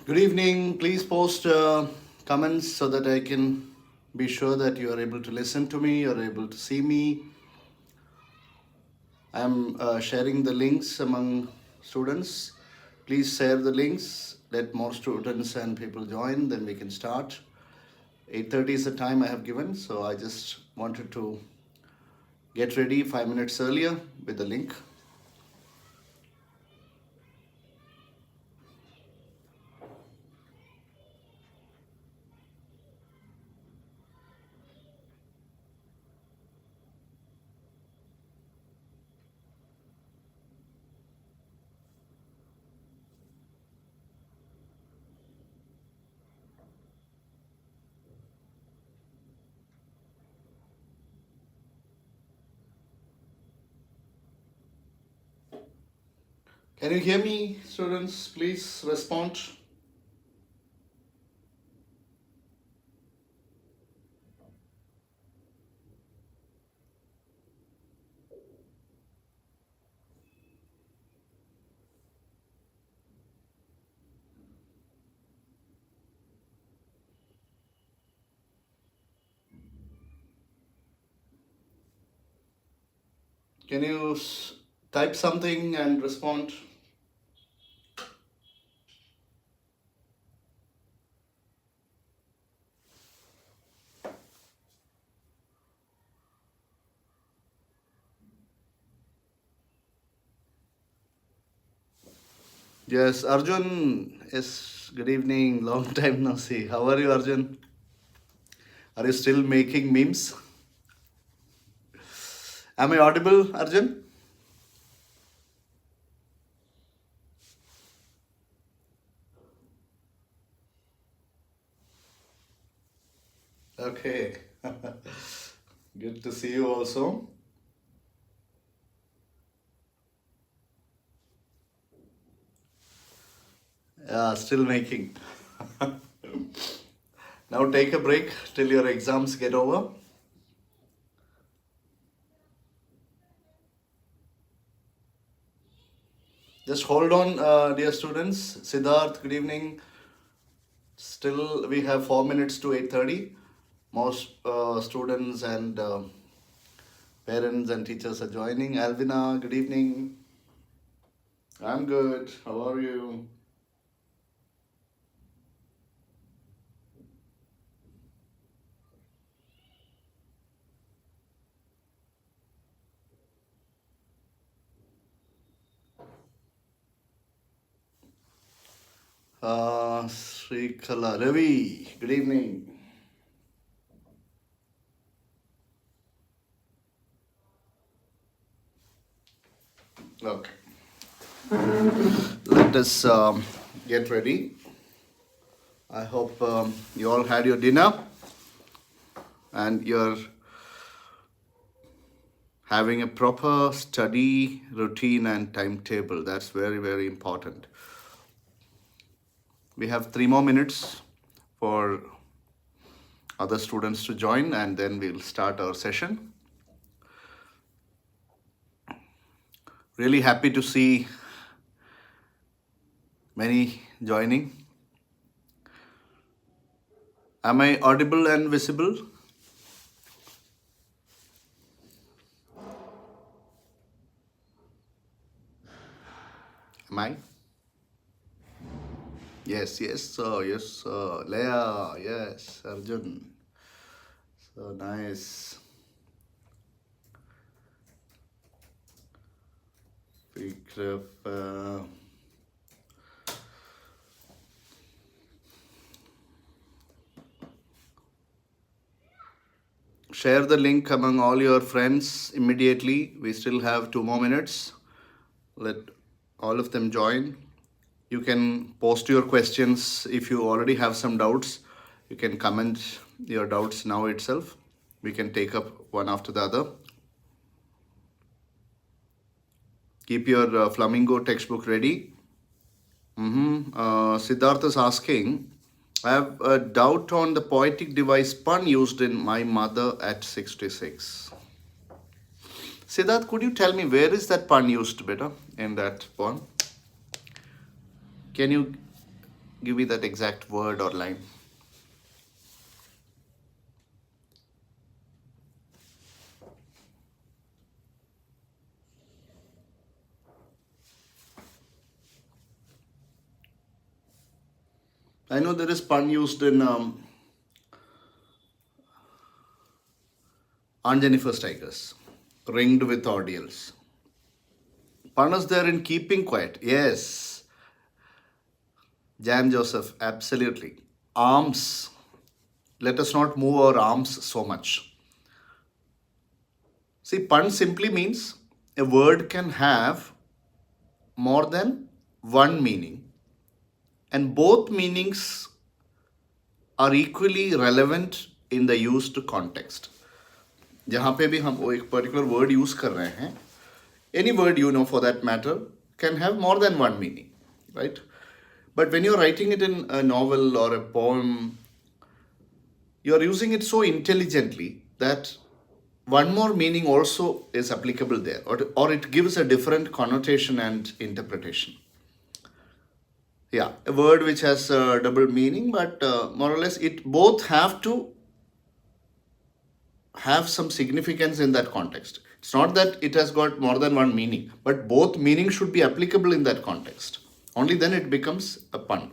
Good evening. Please post comments so that I can be sure that you are able to listen to me, you're able to see me. I'm sharing the links among students. Please share the links. Let more students and people join. Then we can start. 8:30 is the time I have given, so I just wanted to get ready 5 minutes earlier with the link. Can you hear me, students? Please respond. Can you type something and respond? Yes, Arjun. Yes, good evening. Long time no see. How are you, Arjun? Are you still making memes? Am I audible, Arjun? Okay. Good to see you also. Yeah, still making. Now take a break till your exams get over. Just hold on, dear students. Siddharth, good evening. Still, we have 4 minutes to 8:30. Most students and parents and teachers are joining. Alvina, good evening. I'm good. How are you? Srikala Ravi, good evening. Okay, let us get ready. I hope you all had your dinner and you're having a proper study routine and timetable. That's very, very important. We have 3 more minutes for other students to join, and then we'll start our session. Really happy to see many joining. Am I audible and visible? Am I? Yes, yes, sir. Yes, sir. Leah, yes. Arjun. So nice. Vikraf. Share the link among all your friends immediately. We still have 2 more minutes. Let all of them join. You can post your questions if you already have some doubts. You can comment your doubts now itself. We can take up one after the other. Keep your Flamingo textbook ready. Siddharth is asking, I have a doubt on the poetic device pun used in My Mother at 66. Siddharth, could you tell me where is that pun used better in that poem? Can you Give me that exact word or line. I know there is pun used in Aunt Jennifer's Tigers, ringed with audience. Pun is there in keeping quiet. Yes, Jan Joseph, absolutely. Arms. Let us not move our arms so much. See, pun simply means a word can have more than one meaning, and both meanings are equally relevant in the used context. जहाँ पे भी हम वो एक particular word use कर रहे हैं, any word you know for that matter can have more than one meaning, right? But when you're writing it in a novel or a poem, you're using it so intelligently that one more meaning also is applicable there, or it gives a different connotation and interpretation. Yeah, a word which has a double meaning, but more or less it both have to have some significance in that context. It's not that it has got more than one meaning, but both meanings should be applicable in that context. Only then it becomes a pun.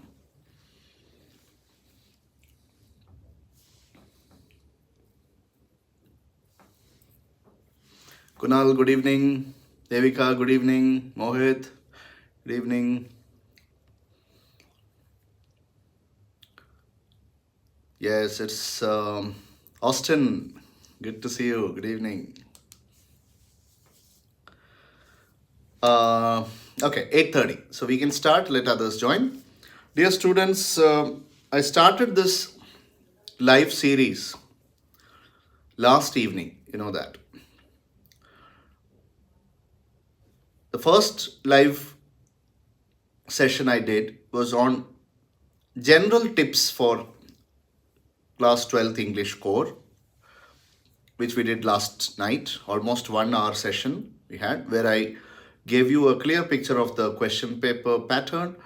Kunal, good evening. Devika, good evening. Mohit, good evening. Yes, it's Austin. Good to see you. Good evening. Okay, 8:30. So we can start. Let others join. Dear students, I started this live series last evening. You know that. The first live session I did was on general tips for class 12th English core, which we did last night, almost 1 hour session we had, where I gave you a clear picture of the question paper pattern,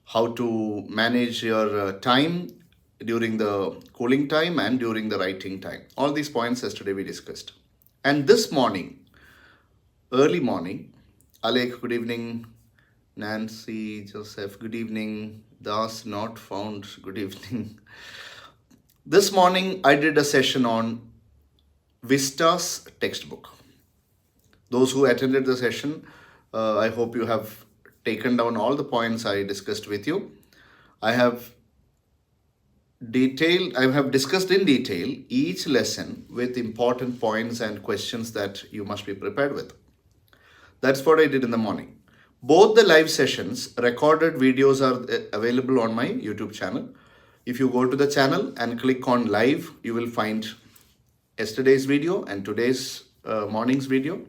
how to manage your time during the cooling time and during the writing time. All these points yesterday we discussed. And this morning, early morning, Alek, good evening. Nancy, Joseph, good evening. Das, not found, good evening. This morning, I did a session on Vista's textbook. Those who attended the session, I hope you have taken down all the points I discussed with you. I have discussed in detail each lesson with important points and questions that you must be prepared with. That's what I did in the morning. Both the live sessions, recorded videos are available on my YouTube channel. If you go to the channel and click on live, you will find yesterday's video and today's morning's video.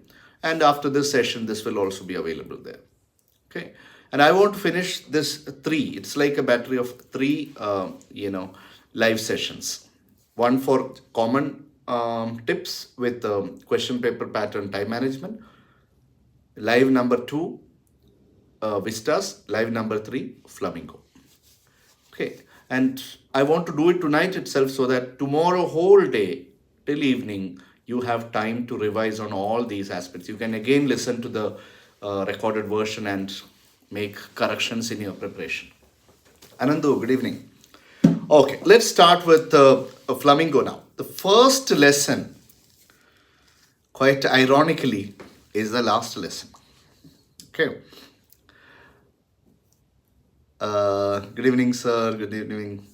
And after this session, this will also be available there. Okay. And I want to finish this three. It's like a battery of three, live sessions. One for common tips with question paper pattern time management. Live number 2, Vistas. Live number 3, Flamingo. Okay. And I want to do it tonight itself so that tomorrow whole day till evening, you have time to revise on all these aspects. You can again listen to the recorded version and make corrections in your preparation. Anandu, good evening. Okay, let's start with Flamingo now. The first lesson, quite ironically, is the last lesson. Okay. Good evening, sir. Good evening.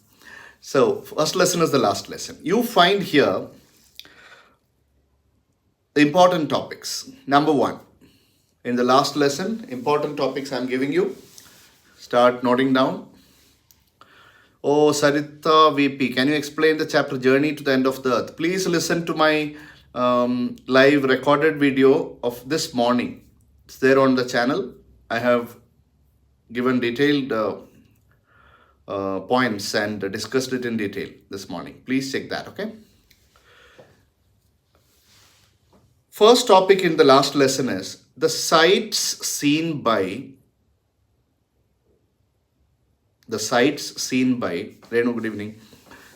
So, first lesson is the last lesson. You find here the important topics. Number 1, in the last lesson, important topics I'm giving you. Start noting down. Oh, Sarita VP, can you explain the chapter Journey to the End of the Earth? Please listen to my live recorded video of this morning. It's there on the channel. I have given detailed points and discussed it in detail this morning. Please check that, okay? First topic in the last lesson is the sights seen by the sights seen by, Renu, good evening.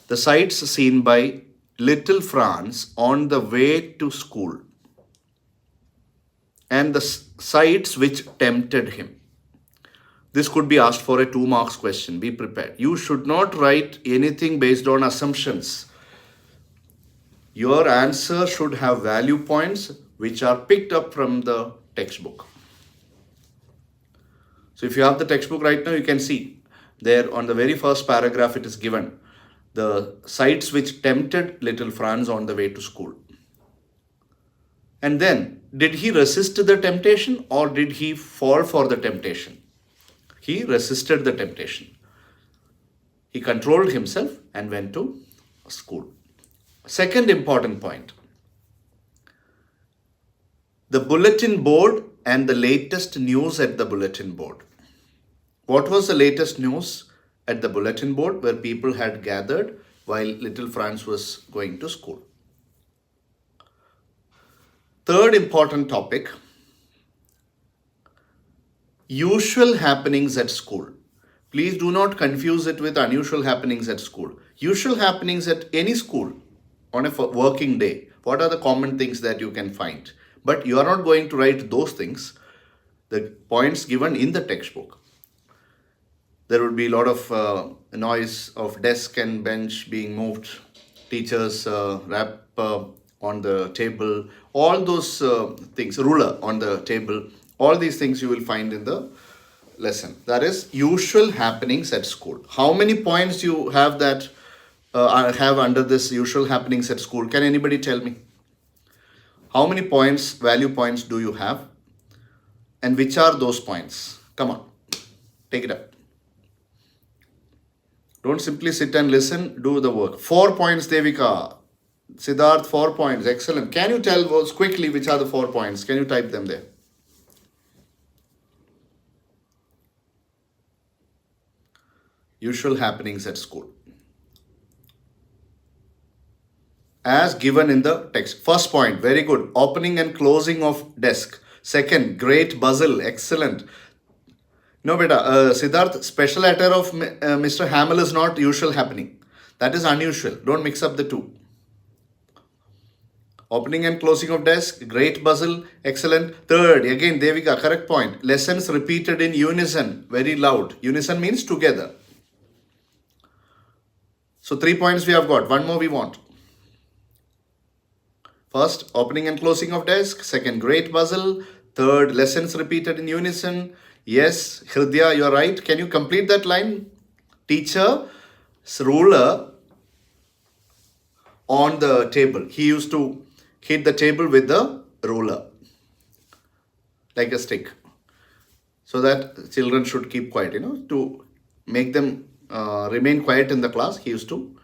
The sights seen by little Franz on the way to school and the sights which tempted him. This could be asked for a 2 marks question. Be prepared. You should not write anything based on assumptions. Your answer should have value points which are picked up from the textbook. So if you have the textbook right now, you can see there on the very first paragraph it is given the sights which tempted little Franz on the way to school. And then, did he resist the temptation or did he fall for the temptation? He resisted the temptation. He controlled himself and went to school. Second important point. The bulletin board and the latest news at the bulletin board. What was the latest news at the bulletin board where people had gathered while little Franz was going to school? Third important topic. Usual happenings at school. Please do not confuse it with unusual happenings at school. Usual happenings at any school on a working day. What are the common things that you can find? But you are not going to write those things, the points given in the textbook. There would be a lot of noise of desk and bench being moved, teachers rap on the table, all those things, ruler on the table, all these things you will find in the lesson. That is usual happenings at school. How many points you have that have under this usual happenings at school? Can anybody tell me? How many points, value points do you have? And which are those points? Come on, take it up. Don't simply sit and listen, do the work. 4 points, Devika. Siddharth, 4 points. Excellent. Can you tell us quickly which are the 4 points? Can you type them there? Usual happenings at school. As given in the text. First point, very good. Opening and closing of desk. Second, great bustle. Excellent. No, beta. Siddharth, special letter of Mr. Hamill is not usual happening. That is unusual. Don't mix up the two. Opening and closing of desk, great bustle, excellent. Third, again, Devika, correct point. Lessons repeated in unison, very loud. Unison means together. So 3 points we have got. One more we want. First, opening and closing of desk. Second, great bustle. Third, lessons repeated in unison. Yes, Hridya, you are right. Can you complete that line? Teacher's ruler on the table. He used to hit the table with the ruler, like a stick, so that children should keep quiet, to make them remain quiet in the class. He used to,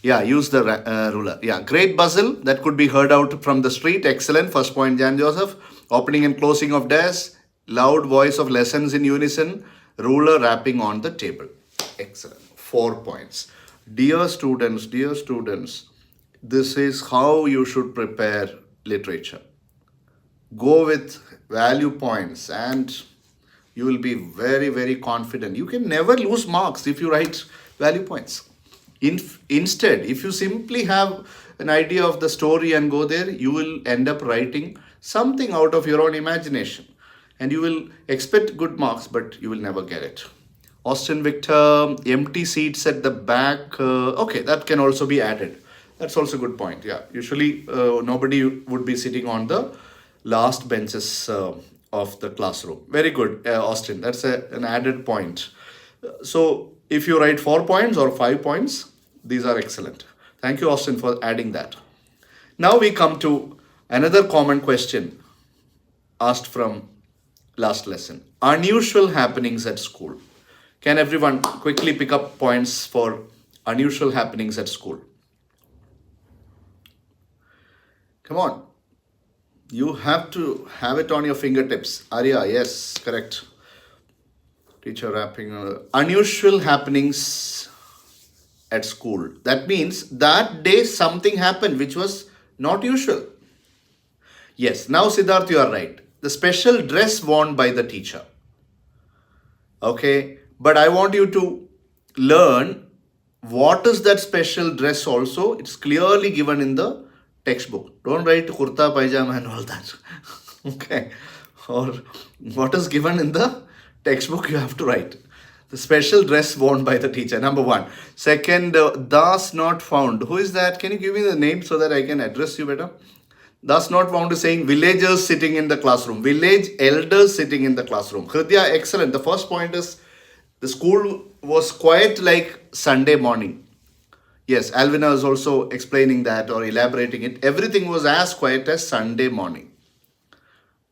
use the ruler. Great bustle, that could be heard out from the street. Excellent. First point, Jan Joseph. Opening and closing of desk, loud voice of lessons in unison, ruler rapping on the table. Excellent. 4 points. Dear students, this is how you should prepare literature. Go with value points and you will be very, very confident. You can never lose marks if you write value points. Instead, if you simply have an idea of the story and go there, you will end up writing something out of your own imagination. And you will expect good marks, but you will never get it. Austin Victor, empty seats at the back. Okay, that can also be added. That's also a good point. Usually nobody would be sitting on the last benches of the classroom. Very good, Austin. That's an added point. So if you write 4 points or 5 points, these are excellent. Thank you, Austin, for adding that. Now we come to another common question asked from last lesson. Unusual happenings at school. Can everyone quickly pick up points for unusual happenings at school? Come on. You have to have it on your fingertips. Arya, yes, correct. Teacher rapping. Unusual happenings at school. That means that day something happened which was not usual. Yes, now Siddharth, you are right. The special dress worn by the teacher. Okay, But I want you to learn what is that special dress also. It's clearly given in the textbook. Don't write kurta, pajama and all that. Okay. Or what is given in the textbook, you have to write. The special dress worn by the teacher, number one. Second, thus not found. Who is that? Can you give me the name so that I can address you better? Thus not found is saying villagers sitting in the classroom. Village elders sitting in the classroom. Hridya, excellent. The first point is the school was quiet like Sunday morning. Yes, Alvina is also explaining that or elaborating it. Everything was as quiet as Sunday morning.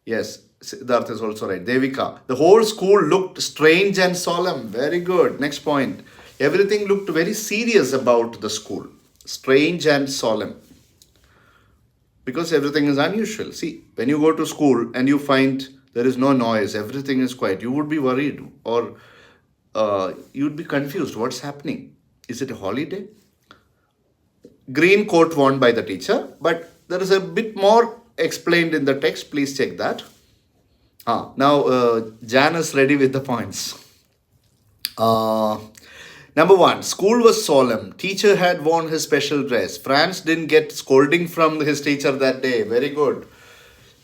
Yes, Siddharth is also right. Devika. The whole school looked strange and solemn. Very good. Next point. Everything looked very serious about the school. Strange and solemn. Because everything is unusual. See, when you go to school and you find there is no noise, everything is quiet, you would be worried or you'd be confused. What's happening? Is it a holiday? Green coat worn by the teacher, but there is a bit more explained in the text. Please check that. Now, Jan is ready with the points. Number one, school was solemn. Teacher had worn his special dress. Franz didn't get scolding from his teacher that day. Very good.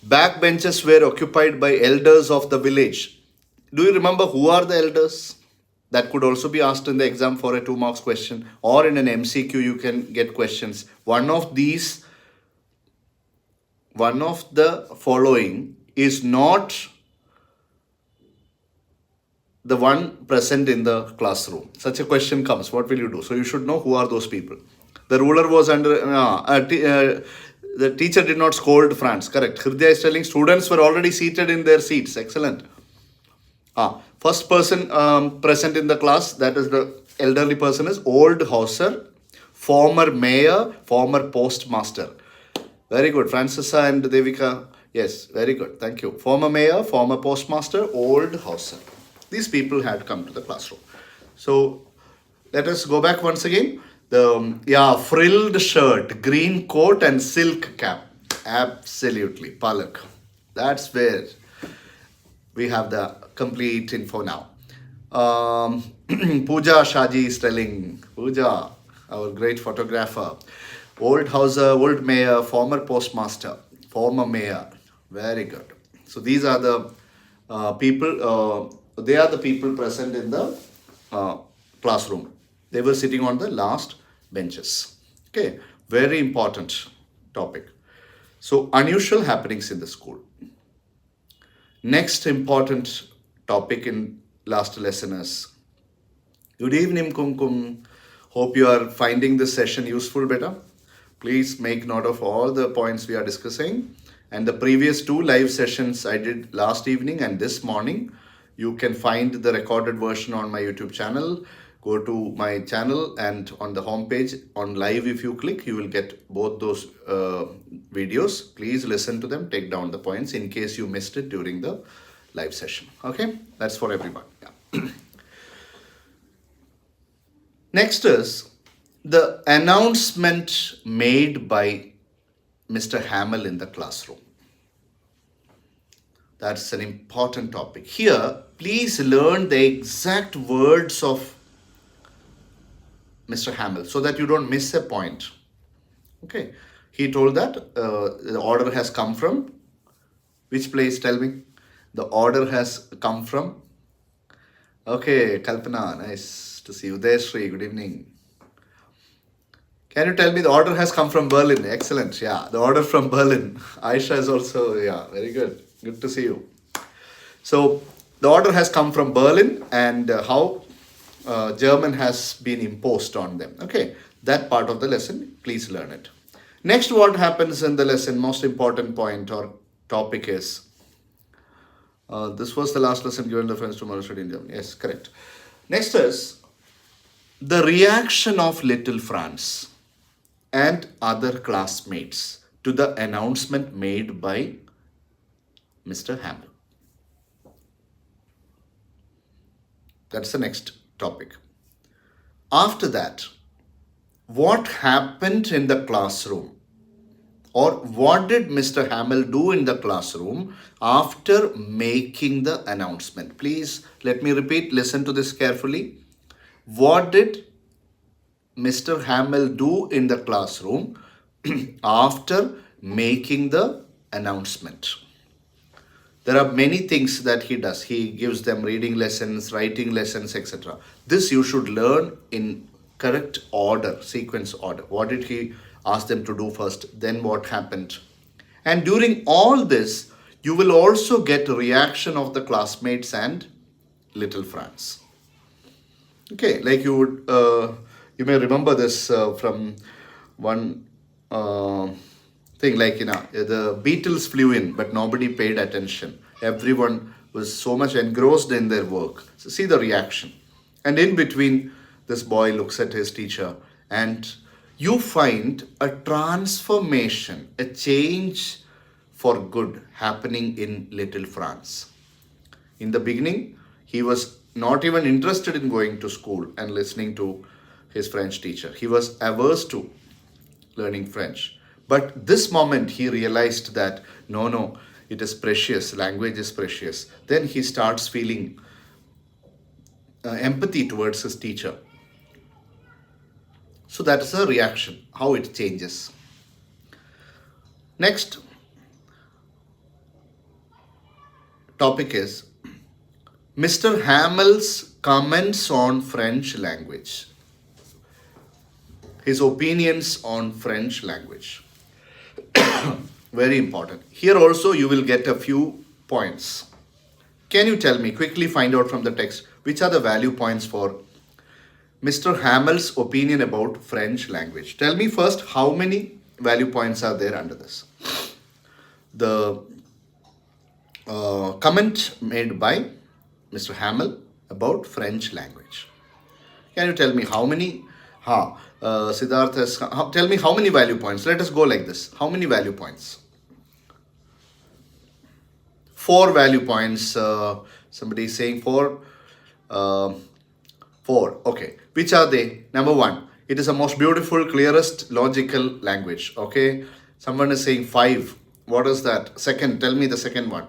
Back benches were occupied by elders of the village. Do you remember who are the elders? That could also be asked in the exam for a 2 marks question, or in an MCQ you can get questions. One of the following is not the one present in the classroom. Such a question comes. What will you do? So you should know who are those people. The ruler was under. The teacher did not scold Franz. Correct. Hridaya is telling students were already seated in their seats. Excellent. First person present in the class, that is the elderly person, is old Hauser, former mayor, former postmaster. Very good. Francesa and Devika. Yes, very good. Thank you. Former mayor, former postmaster, old Hauser. These people had come to the classroom. So let us go back once again. The frilled shirt, green coat and silk cap. Absolutely. Palak. That's where we have the complete info now. Pooja Shaji is telling, Pooja, our great photographer, old Hauser, old mayor, former postmaster, former mayor. Very good. So these are the people, they are the people present in the classroom. They were sitting on the last benches. Okay, very important topic. So unusual happenings in the school. Next important topic in last lesson is, good evening, Kumkum. Hope you are finding this session useful, beta. Please make note of all the points we are discussing. And the previous 2 live sessions I did last evening and this morning, you can find the recorded version on my YouTube channel. Go to my channel and on the homepage on live, if you click, you will get both those videos. Please listen to them, take down the points in case you missed it during the live session. Okay, that's for everyone. Yeah. Next is the announcement made by Mr. Hamill in the classroom. That's an important topic. Here, please learn the exact words of Mr. Hamill so that you don't miss a point. Okay. He told that the order has come from which place? Tell me. The order has come from. Okay, Kalpana, nice to see you there. Sri, good evening. Can you tell me the order has come from Berlin? Excellent. Yeah, the order from Berlin. Aisha is also, yeah, very good. Good to see you. So the order has come from Berlin and how German has been imposed on them. Okay, that part of the lesson, please learn it. Next, what happens in the lesson, most important point or topic is, this was the last lesson given reference to moral study in Germany. Yes, correct. Next is the reaction of little Franz and other classmates to the announcement made by Mr. Hamill. That's the next topic. After that, what happened in the classroom Or what did Mr. Hamill do in the classroom after making the announcement? Please let me repeat, listen to this carefully. What did Mr. Hamill do in the classroom after making the announcement? There are many things that he does. He gives them reading lessons, writing lessons, etc. This you should learn in correct order, sequence order. What did he ask them to do first? Then what happened? And during all this, you will also get a reaction of the classmates and little Franz. Okay, like you may remember this from one thing, like the Beatles flew in, but nobody paid attention. Everyone was so much engrossed in their work. So see the reaction, and in between, this boy looks at his teacher, and you find a transformation, a change for good happening in little Franz. In the beginning, he was not even interested in going to school and listening to his French teacher. He was averse to learning French. But this moment, he realized that no, no, it is precious, language is precious. Then he starts feeling empathy towards his teacher. So that is a reaction, how it changes. Next topic is Mr. Hamill's comments on French language. His opinions on French language. Very important. Here also you will get a few points. Can you tell me, quickly find out from the text, which are the value points for Mr. Hamill's opinion about French language? Tell me first how many value points are there under this. The comment made by Mr. Hamill about French language. Can you tell me how many? Siddharth has, tell me how many value points. Let us go like this. How many value points? 4 value points. Somebody is saying 4. 4. Okay. Which are they? Number 1. It is the most beautiful, clearest, logical language. Okay. Someone is saying 5. What is that? Second. Tell me the second one.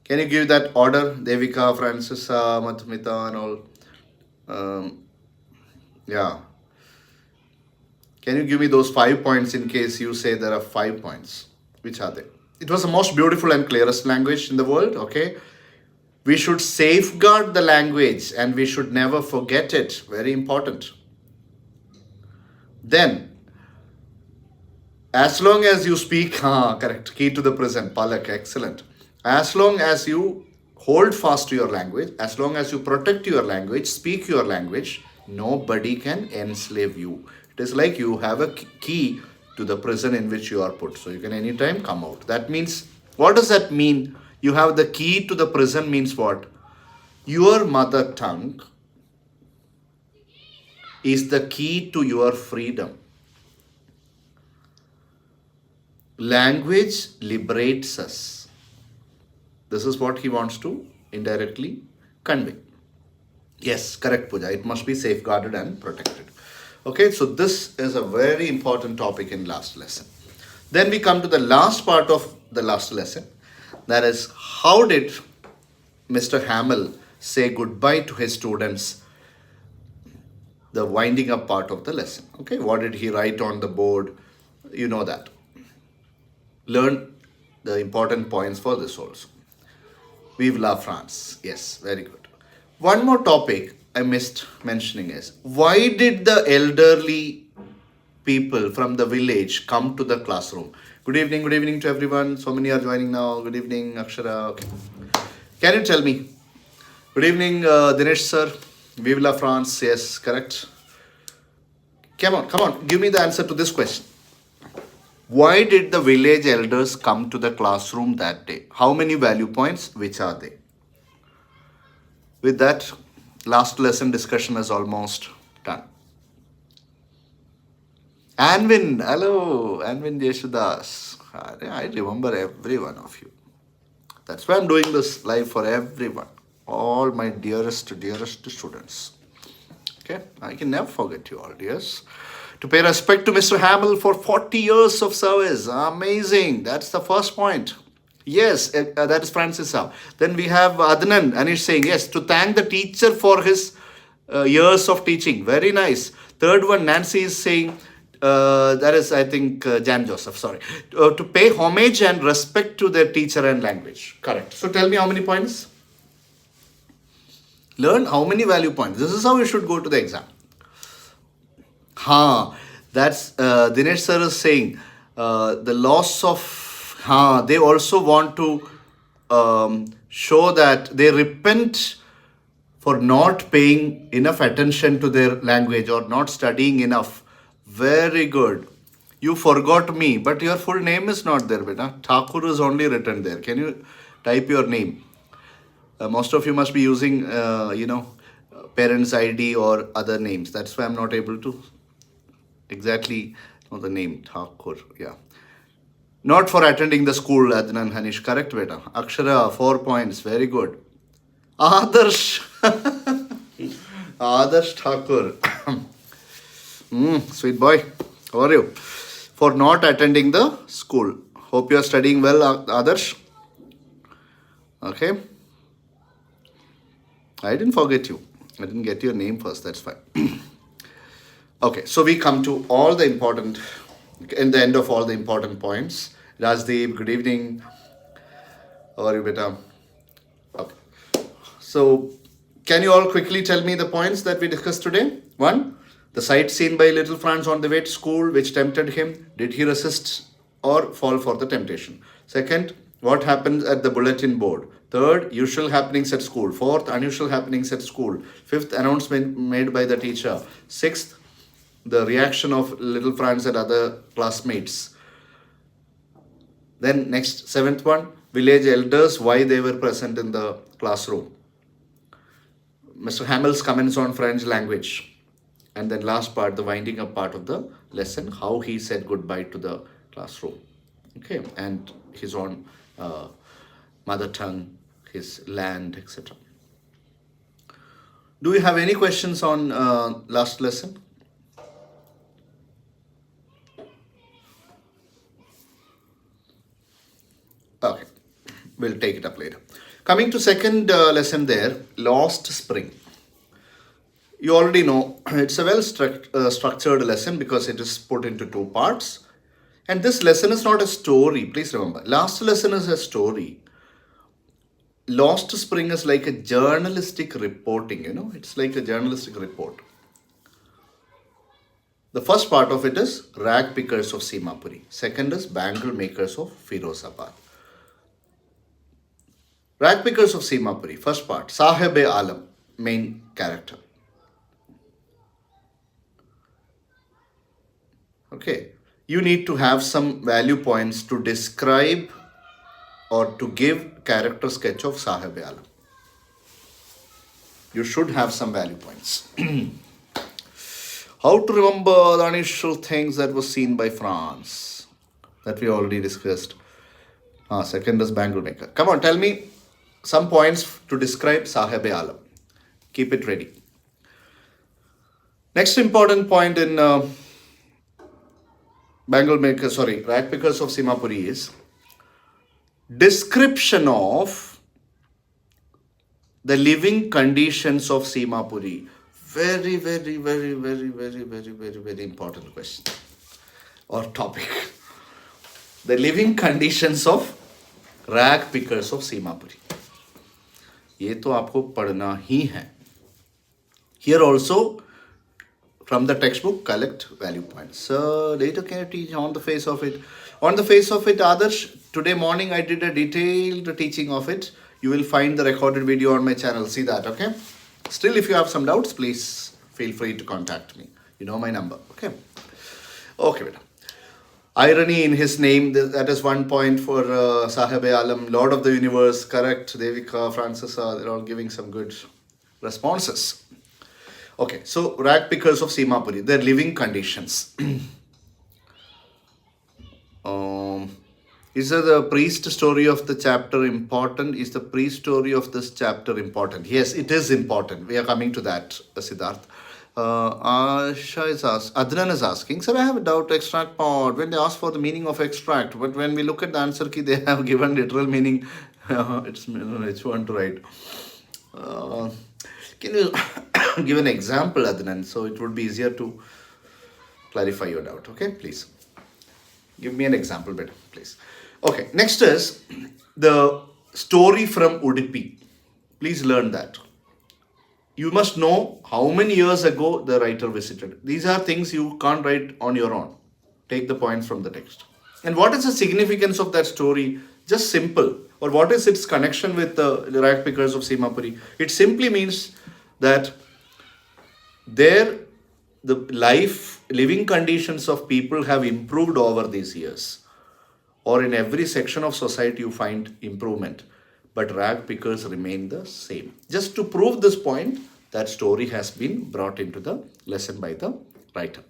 Can you give that order? Devika, Francesa, Madhumita and all. Yeah. Can you give me those 5 points in case you say there are 5 points? Which are they? It was the most beautiful and clearest language in the world. Okay. We should safeguard the language and we should never forget it. Very important. Then, as long as you speak, correct, key to the present, Palak, excellent. As long as you hold fast to your language, as long as you protect your language, speak your language, nobody can enslave you. It is like you have a key to the prison in which you are put. So you can anytime come out. That means, what does that mean? You have the key to the prison means what? Your mother tongue is the key to your freedom. Language liberates us. This is what he wants to indirectly convey. Yes, correct, Pooja. It must be safeguarded and protected. Okay, so this is a very important topic in last lesson. Then we come to the last part of the last lesson. That is, how did Mr. Hamill say goodbye to his students? The winding up part of the lesson. Okay, what did he write on the board? You know that. Learn the important points for this also. Vive la France. Yes, very good. One more topic I missed mentioning is, why did the elderly people from the village come to the classroom? Good evening to everyone. So many are joining now. Good evening, Akshara. Okay. Can you tell me? Good evening, Dinesh sir. Vive la France. Yes, correct. Come on. Give me the answer to this question. Why did the village elders come to the classroom that day? How many value points? Which are they? With that, last lesson discussion is almost done. Anvin, hello, Anvin Jeshudas. I remember every one of you. That's why I'm doing this live for everyone. All my dearest students. Okay, I can never forget you all, dears. To pay respect to Mr. Hamill for 40 years of service. Amazing. That's the first point. Yes, that is Francisa. Then we have Adnan Anish saying, yes, to thank the teacher for his years of teaching. Very nice. Third one, Nancy is saying, that is, I think, Jan Joseph, sorry. To pay homage and respect to their teacher and language. Correct. So tell me how many points? Learn how many value points. This is how you should go to the exam. That's Dinesh sir is saying the loss of they also want to show that they repent for not paying enough attention to their language or not studying enough. Very good. You forgot me, but your full name is not there, beta. Thakur is only written there. Can you type your name? Most of you must be using, parents' ID or other names. That's why I'm not able to exactly know the name. Thakur, yeah. Not for attending the school, Adnan Hanish. Correct, beta. Akshara, 4 points. Very good. Adarsh. Adarsh Thakur. Sweet boy. How are you? For not attending the school. Hope you are studying well, Adarsh. Okay. I didn't forget you. I didn't get your name first. That's fine. Okay, so we come to all the important, in the end of all the important points. Rajdeep, good evening. How are you, beta? Okay. So, can you all quickly tell me the points that we discussed today? 1. The sight seen by little Franz on the way to school, which tempted him. Did he resist or fall for the temptation? 2nd, what happened at the bulletin board? 3rd, usual happenings at school. 4th, unusual happenings at school. 5th, announcement made by the teacher. 6th, the reaction of little Franz and other classmates. Then next, 7th one, village elders, why they were present in the classroom. Mr. Hamill's comments on French language. And then last part, the winding up part of the lesson, how he said goodbye to the classroom. Okay, and his own mother tongue, his land, etc. Do you have any questions on last lesson? Okay, we'll take it up later. Coming to second lesson there, Lost Spring. You already know it's a well structured lesson because it is put into 2 parts. And this lesson is not a story. Please remember, last lesson is a story. Lost Spring is like a journalistic reporting, it's like a journalistic report. The first part of it is Rag Pickers of Simapuri. Second is Bangle Makers of Firozabad. Rag Pickers of Simapuri, first part, Sahib-e-Alam, main character. Okay, you need to have some value points to describe or to give character sketch of Sahib-e-Alam. You should have some value points. How to remember the initial things that was seen by France that we already discussed. Second is Bangle Maker. Come on, tell me some points to describe Sahib-e-Alam. Keep it ready. Next important point in Rag Pickers of Simapuri is description of the living conditions of Simapuri. Very, very, very, very, very, very, very, very important question or topic. The living conditions of Rag Pickers of Simapuri. ये तो आपको पढ़ना ही है. Here also, from the textbook, collect value points. So later can you teach on the face of it? On the face of it, Adarsh, today morning I did a detailed teaching of it. You will find the recorded video on my channel. See that, okay? Still, if you have some doubts, please feel free to contact me. You know my number, okay? Okay, beta. Irony in his name, that is 1 point for Sahib-e-Alam, Lord of the Universe, correct. Devika, Francesa, they're all giving some good responses. Okay, so Rag Pickers of Simapuri, their living conditions. Is the priest story of the chapter important? Is the priest story of this chapter important? Yes, it is important. We are coming to that, Siddharth. Asha is Adnan is asking, sir, I have a doubt. Extract pod. When they ask for the meaning of extract, but when we look at the answer key, they have given literal meaning. It's which one to write. Uh, can you give an example, Adnan, so it would be easier to clarify your doubt? Okay, please give me an example, better, please. Okay, next is the story from Udupi. Please learn that. You must know how many years ago the writer visited. These are things you can't write on your own. Take the points from the text. And what is the significance of that story? Just simple. Or what is its connection with the rag pickers of Simapuri? It simply means that there the living conditions of people have improved over these years, or in every section of society you find improvement, but rag pickers remain the same. Just to prove this point, that story has been brought into the lesson by the writer.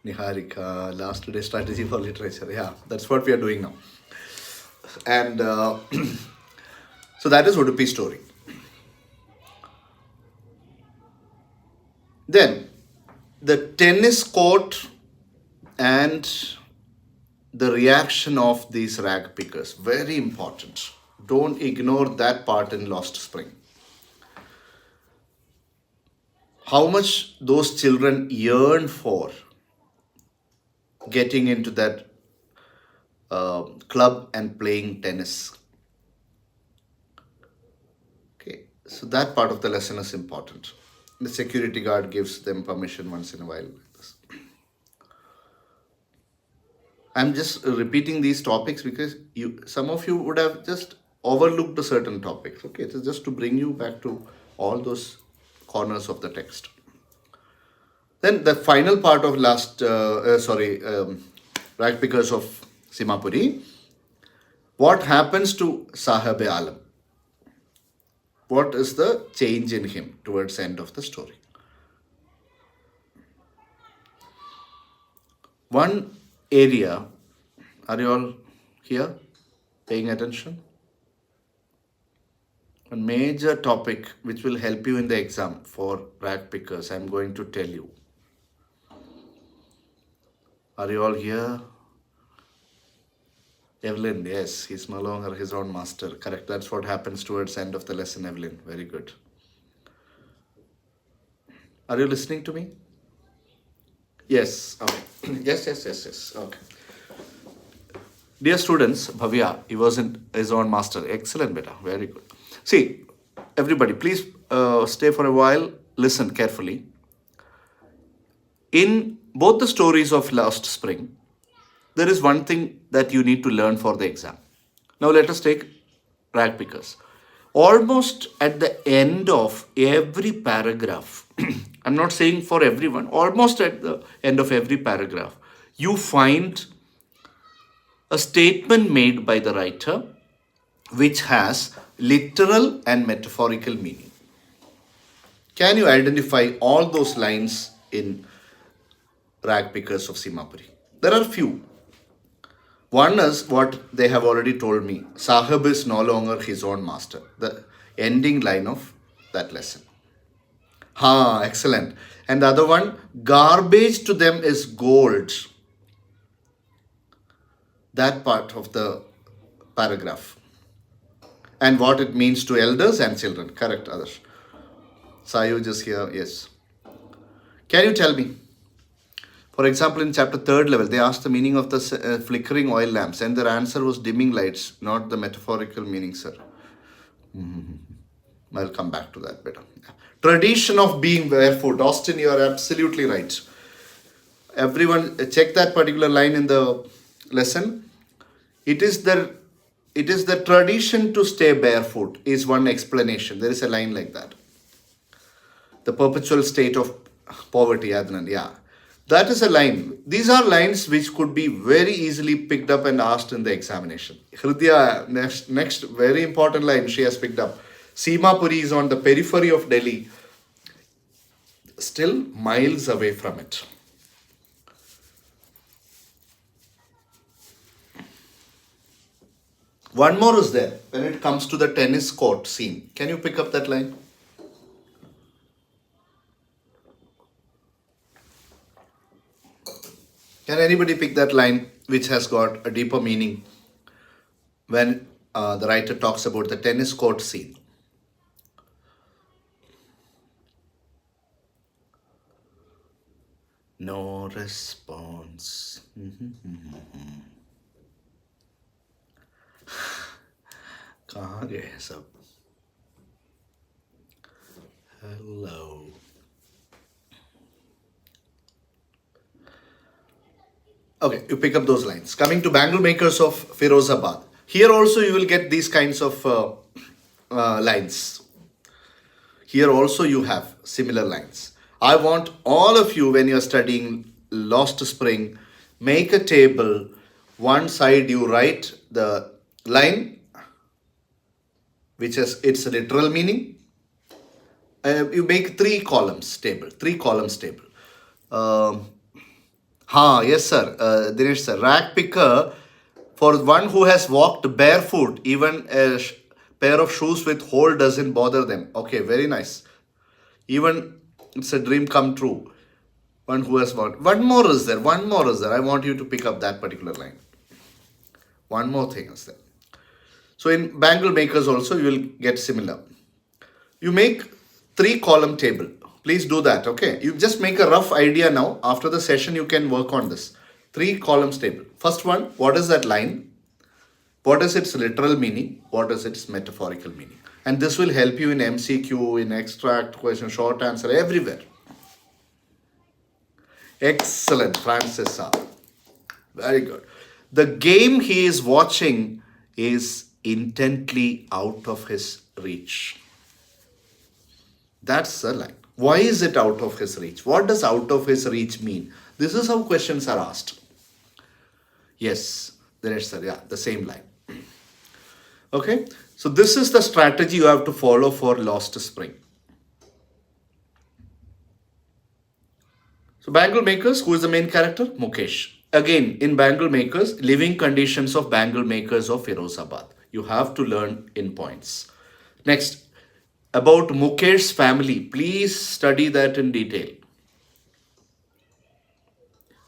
Niharika, last day strategy for literature. Yeah, that's what we are doing now. And so that is Udupi story. Then the tennis court and the reaction of these rag pickers, very important. Don't ignore that part in Lost Spring. How much those children yearn for getting into that club and playing tennis. Okay, so that part of the lesson is important. The security guard gives them permission once in a while. I'm just repeating these topics because some of you would have just overlooked a certain topics. Okay, it's just to bring you back to all those corners of the text. Then the final part of rag pickers of Simapuri. What happens to Sahib Alam? What is the change in him towards the end of the story? One area, are you all here paying attention? A major topic which will help you in the exam for rag pickers, I'm going to tell you. Are you all here? Evelyn, yes, he's no longer his own master. Correct, that's what happens towards the end of the lesson, Evelyn. Very good. Are you listening to me? Yes, okay. Yes. Okay. Dear students, Bhavya, he wasn't his own master. Excellent, beta. Very good. See, everybody, please stay for a while. Listen carefully. In both the stories of Lost Spring, there is one thing that you need to learn for the exam. Now let us take rag pickers. Almost at the end of every paragraph, I'm not saying for everyone, almost at the end of every paragraph, you find a statement made by the writer which has literal and metaphorical meaning. Can you identify all those lines in rag pickers of Simapuri? There are few. One is what they have already told me. Sahib is no longer his own master. The ending line of that lesson. Ha, excellent. And the other one, garbage to them is gold. That part of the paragraph. And what it means to elders and children. Correct, Adarsh. Sayuj is here, yes. Can you tell me? For example, in chapter 3rd level, they asked the meaning of the flickering oil lamps, and their answer was dimming lights, not the metaphorical meaning, sir. I'll come back to that better. Tradition of being barefoot. Austin, you are absolutely right. Everyone, check that particular line in the lesson. It is the tradition to stay barefoot is one explanation. There is a line like that. The perpetual state of poverty, Adnan. Yeah. That is a line. These are lines which could be very easily picked up and asked in the examination. Hridya, next very important line she has picked up. Simapuri is on the periphery of Delhi, still miles away from it. One more is there when it comes to the tennis court scene. Can you pick up that line? Can anybody pick that line which has got a deeper meaning when the writer talks about the tennis court scene? No response. कहाँ गए हैं सब? Hello. Okay, you pick up those lines. Coming to Bangle Makers of Firozabad. Here also you will get these kinds of lines. Here also you have similar lines. I want all of you, when you're studying Lost Spring, make a table. One side you write the line, which has its literal meaning. You make three columns table. Yes, sir. Dinesh, sir. Rack picker, for one who has walked barefoot, even a pair of shoes with hole doesn't bother them. Okay, very nice. Even it's a dream come true. One who has walked. One more is there. I want you to pick up that particular line. One more thing is there. So in Bangle Makers also you will get similar. You make 3-column table. Please do that, okay? You just make a rough idea now. After the session, you can work on this. 3 columns table. First one, what is that line? What is its literal meaning? What is its metaphorical meaning? And this will help you in MCQ, in extract, question, short answer, everywhere. Excellent, Francis. Very good. The game he is watching is intently out of his reach. That's the line. Why is it out of his reach? What does out of his reach mean? This is how questions are asked. Yes, there is, sir. Yeah, the same line. Okay, so this is the strategy you have to follow for Lost Spring. So Bangle Makers, who is the main character? Mukesh. Again, in Bangle Makers, living conditions of Bangle Makers of Firozabad. You have to learn in points. Next, about Mukesh's family. Please study that in detail.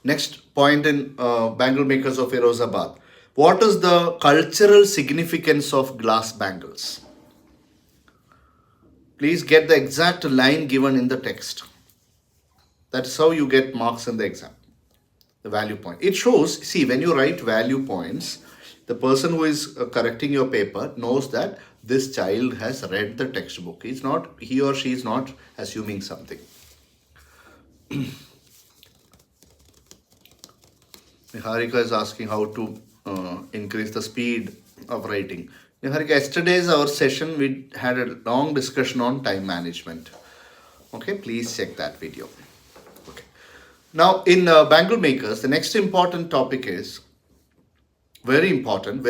Next point in Bangle Makers of Firozabad. What is the cultural significance of glass bangles? Please get the exact line given in the text. That's how you get marks in the exam. The value point. It shows, see, when you write value points, the person who is correcting your paper knows that this child has read the textbook. He or she is not assuming something. Niharika is asking how to increase the speed of writing. Niharika, yesterday's our session, we had a long discussion on time management. Okay, please check that video. Okay. Now, in Bangle Makers, the next important topic is very important.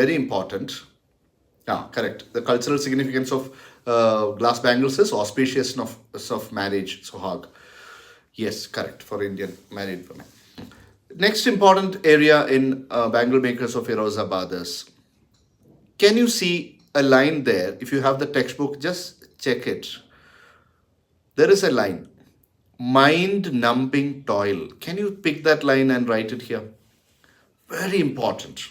Correct. The cultural significance of glass bangles is auspiciousness of marriage, sohag. Yes, correct, for Indian married women. Next important area in Bangle Makers of Firozabad is, can you see a line there? If you have the textbook, just check it. There is a line, mind-numbing toil. Can you pick that line and write it here? Very important.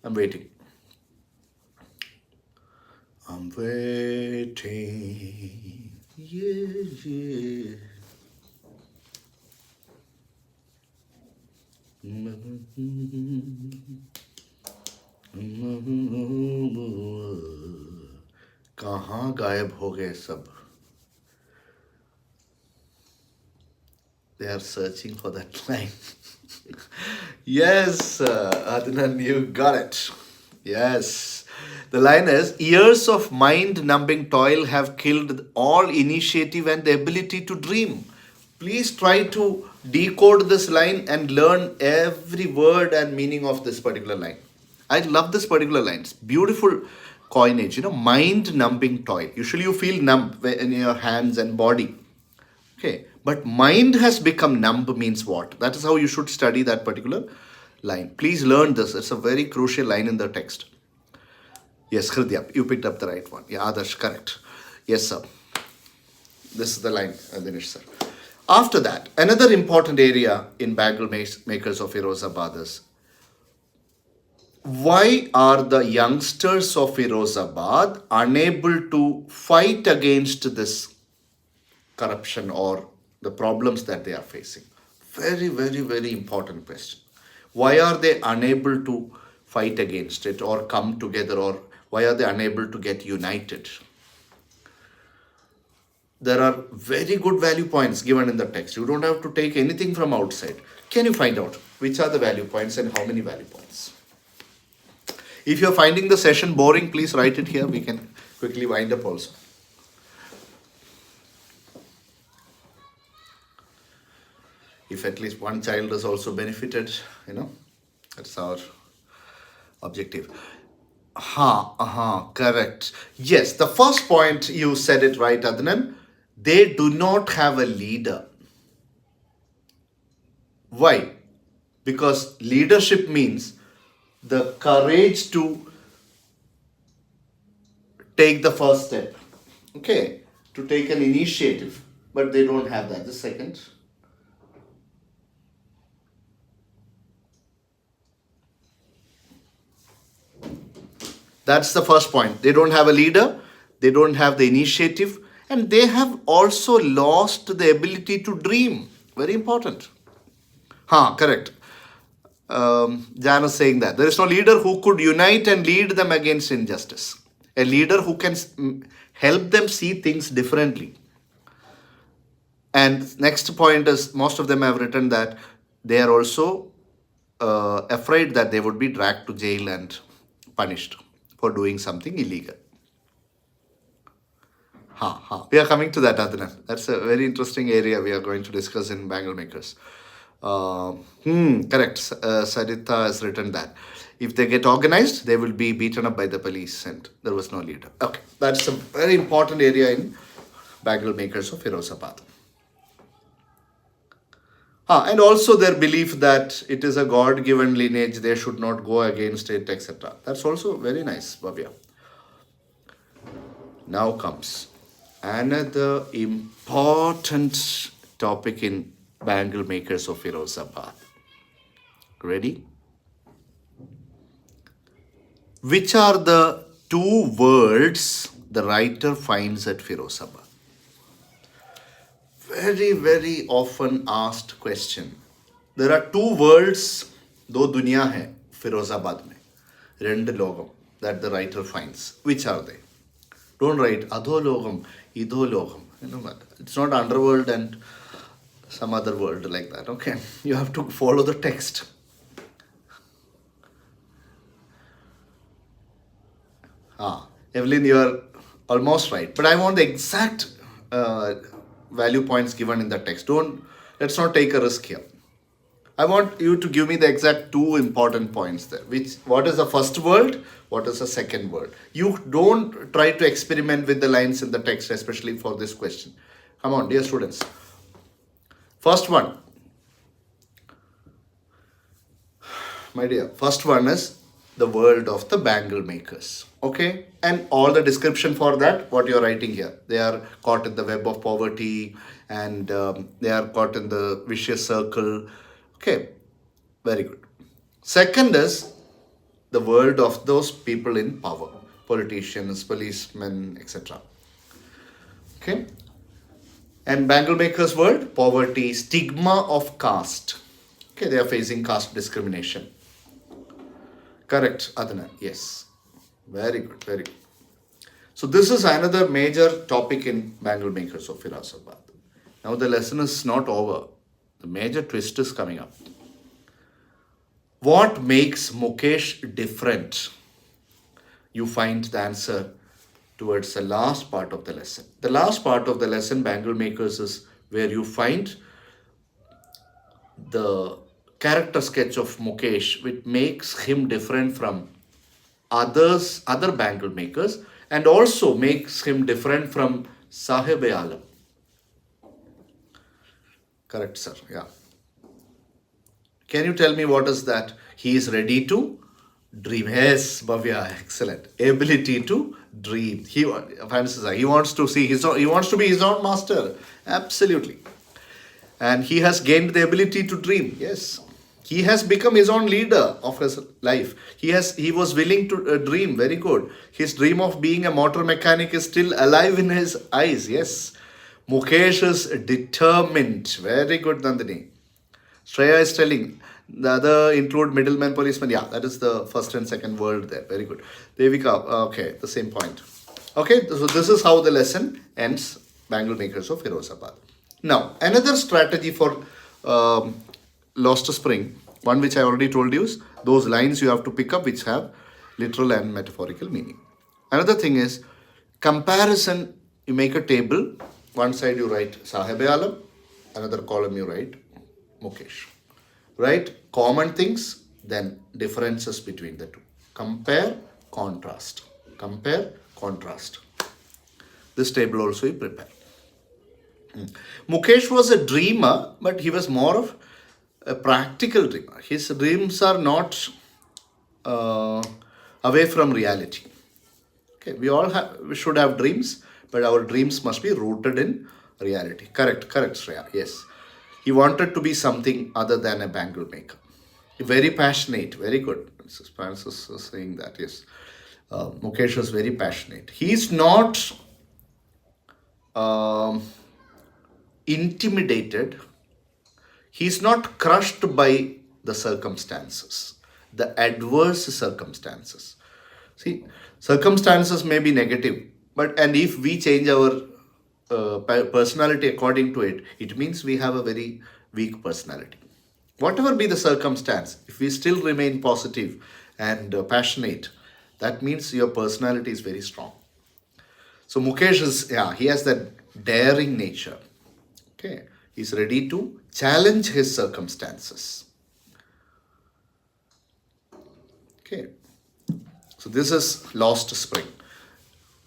I'm waiting. I'm waiting. Yeah. कहाँ गायब हो गए सब? They are searching for that line. Yes, Adnan, you got it. Yes. The line is, years of mind-numbing toil have killed all initiative and the ability to dream. Please try to decode this line and learn every word and meaning of this particular line. I love this particular line. It's beautiful coinage, mind-numbing toil. Usually you feel numb in your hands and body. Okay, but mind has become numb means what? That is how you should study that particular line. Please learn this. It's a very crucial line in the text. Yes, Hridya, you picked up the right one. Yeah, Adarsh, correct. Yes, sir. This is the line, Dinesh, sir. After that, another important area in bangle makers of Firozabad is, why are the youngsters of Firozabad unable to fight against this corruption or the problems that they are facing? Very, very, very important question. Why are they unable to fight against it or come together, or why are they unable to get united? There are very good value points given in the text. You don't have to take anything from outside. Can you find out which are the value points and how many value points? If you're finding the session boring, please write it here. We can quickly wind up also. If at least one child is also benefited, that's our objective. Correct. Yes, the first point you said it right, Adnan. They do not have a leader. Why? Because leadership means the courage to take the first step, okay, to take an initiative, but they don't have that. The second, that's the first point. They don't have a leader, they don't have the initiative, and they have also lost the ability to dream. Very important. Correct. Jan is saying that there is no leader who could unite and lead them against injustice. A leader who can help them see things differently. And next point is, most of them have written that they are also afraid that they would be dragged to jail and punished for doing something illegal. We are coming to that, Adnan. That's a very interesting area we are going to discuss in Bangle Makers. Correct. Sarita has written that if they get organized, they will be beaten up by the police, and there was no leader. Okay, that's a very important area in Bangle Makers of Firozabad. And also their belief that it is a God-given lineage, they should not go against it, etc. That's also very nice, Bhavya. Now comes another important topic in Bangle Makers of Firozabad. Ready? Which are the two words the writer finds at Firozabad? Very, very often asked question. There are two words, do dunya hai Firozabad mein, rend logam, that the writer finds. Which are they? Don't write adho logam, idho logam. It's not underworld and some other world like that. Okay, you have to follow the text. Evelyn, you are almost right, but I want the exact value points given in the text. Let's not take a risk here. I want you to give me the exact two important points there. What is the first word? What is the second word? You don't try to experiment with the lines in the text, especially for this question. Come on, dear students. First one. My dear, first one is the world of the bangle makers. Okay, and all the description for that, what you're writing here. They are caught in the web of poverty, and they are caught in the vicious circle. Okay, very good. Second is the world of those people in power, politicians, policemen, etc. Okay, and bangle makers world, poverty, stigma of caste. Okay, they are facing caste discrimination. Correct, Adnan. Yes. Very good, very good. So this is another major topic in Bangle Makers of Firozabad. Now the lesson is not over. The major twist is coming up. What makes Mukesh different? You find the answer towards the last part of the lesson. The last part of the lesson, Bangle Makers, is where you find the character sketch of Mukesh, which makes him different from other bangle makers, and also makes him different from Sahib-e-Alam. Correct, sir. Yeah. Can you tell me what is that? He is ready to dream. Yes, Bhavya, excellent. Ability to dream. He wants to see he wants to be his own master. Absolutely. And he has gained the ability to dream. Yes. He has become his own leader of his life. He was willing to dream. Very good. His dream of being a motor mechanic is still alive in his eyes. Yes. Mukesh is determined. Very good, Nandini. Shreya is telling the other include middleman, policeman. Yeah, that is the first and second word there. Very good. Devika, okay, the same point. Okay, so this is how the lesson ends. Bangle makers of Firozabad. Now, another strategy for lost spring, one which I already told you, is those lines you have to pick up which have literal and metaphorical meaning. Another thing is comparison. You make a table. One side you write Sahib Alam, another column you write Mukesh. Write common things, then differences between the two. Compare, contrast. Compare, contrast. This table also you prepare. Mukesh was a dreamer, but he was more of a practical dreamer. His dreams are not away from reality. Okay, we should have dreams, but our dreams must be rooted in reality. Correct, Shreya. Yes. He wanted to be something other than a bangle maker. Very passionate, very good. Mrs. Francis is saying that, yes. Mukesh is very passionate. He's not intimidated. He's not crushed by the circumstances, the adverse circumstances. See, circumstances may be negative, and if we change our personality according to it, it means we have a very weak personality. Whatever be the circumstance, if we still remain positive and passionate, that means your personality is very strong. So Mukesh he has that daring nature. Okay, he's ready to challenge his circumstances. Okay, so this is lost spring.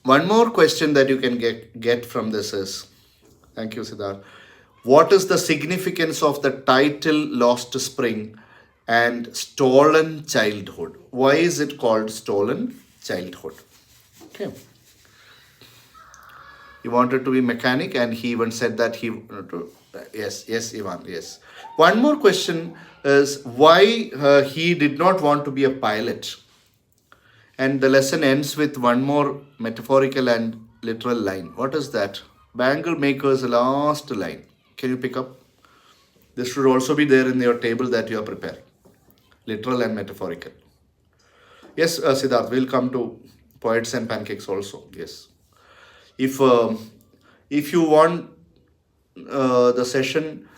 One more question that you can get from this is, thank you, Siddharth. What is the significance of the title Lost Spring and Stolen Childhood? Why is it called Stolen Childhood? Okay. He wanted to be mechanic, and he even said that yes, Ivan, yes. One more question is why he did not want to be a pilot. And the lesson ends with one more metaphorical and literal line. What is that? Bangle maker's last line. Can you pick up? This should also be there in your table that you are preparing. Literal and metaphorical. Yes, Siddharth, we'll come to poets and pancakes also. Yes. If you want the session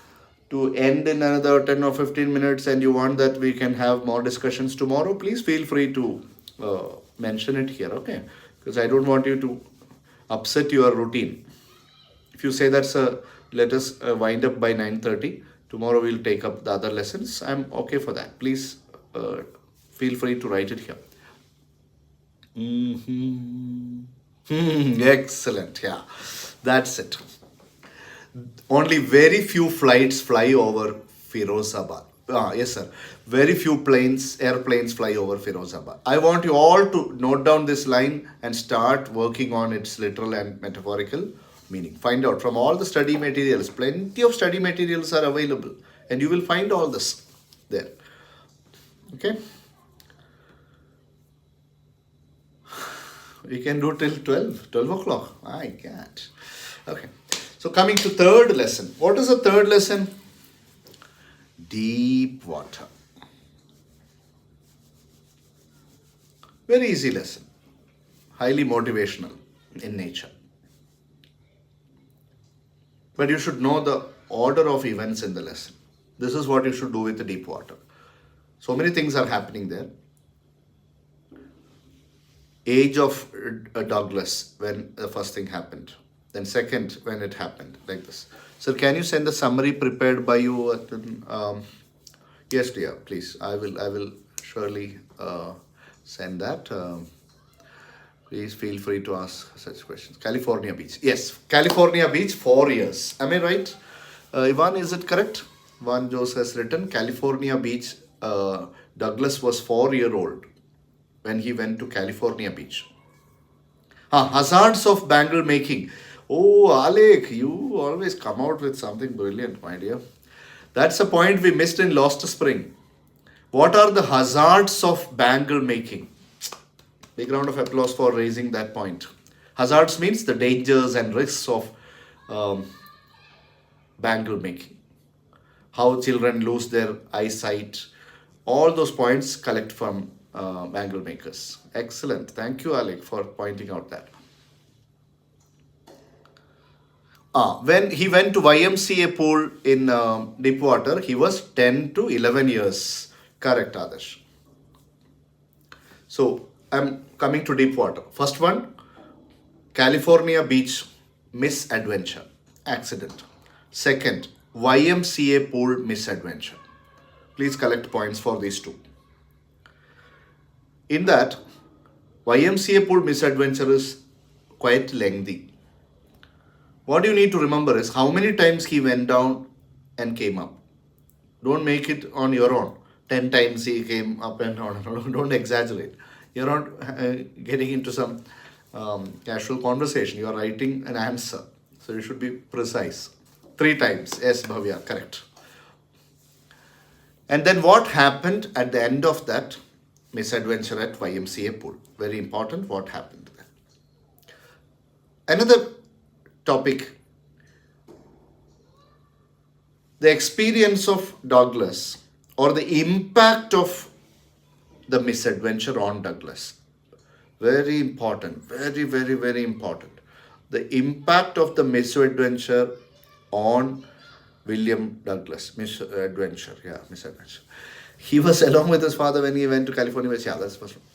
to end in another 10 or 15 minutes and you want that we can have more discussions tomorrow, please feel free to mention it here, okay? Because I don't want you to upset your routine. If you say that's let us wind up by 9:30, tomorrow we'll take up the other lessons, I'm okay for that. Please feel free to write it here. Excellent, yeah, that's it. Only very few flights fly over Firozabad. Yes, sir. Very few airplanes fly over Firozabad. I want you all to note down this line and start working on its literal and metaphorical meaning. Find out from all the study materials. Plenty of study materials are available, and you will find all this there. Okay? We can do till 12 o'clock. My God. Okay. So coming to third lesson. What is the third lesson? Deep water. Very easy lesson. Highly motivational in nature. But you should know the order of events in the lesson. This is what you should do with the deep water. So many things are happening there. Age of Douglas, when the first thing happened. Then second, when it happened, like this. Sir, can you send the summary prepared by you? Yes, dear, please. I will surely send that. Please feel free to ask such questions. California Beach. Yes, California Beach, 4 years. Am I right? Ivan, is it correct? Ivan Jose has written California Beach. Douglas was 4-year-old when he went to California Beach. Hazards of bangle making. Oh, Alec, you always come out with something brilliant, my dear. That's a point we missed in Lost Spring. What are the hazards of bangle making? Big round of applause for raising that point. Hazards means the dangers and risks of um, bangle making. How children lose their eyesight. All those points collect from bangle makers. Excellent. Thank you, Alec, for pointing out that. When he went to YMCA pool in Deepwater, he was 10 to 11 years. Correct, Adarsh. So I'm coming to Deepwater. First one, California Beach misadventure, accident. Second, YMCA pool misadventure. Please collect points for these two. In that, YMCA pool misadventure is quite lengthy. What you need to remember is how many times he went down and came up. Don't make it on your own. 10 times he came up and down. Don't exaggerate. You're not getting into some casual conversation. You are writing an answer. So you should be precise. 3 times. Yes, Bhavya, correct. And then what happened at the end of that misadventure at YMCA pool? Very important, what happened there. Another topic, the experience of Douglas or the impact of the misadventure on Douglas. Very important, very, very, very important. The impact of the misadventure on William Douglas. Misadventure. He was along with his father when he went to California. Yeah, that's first one.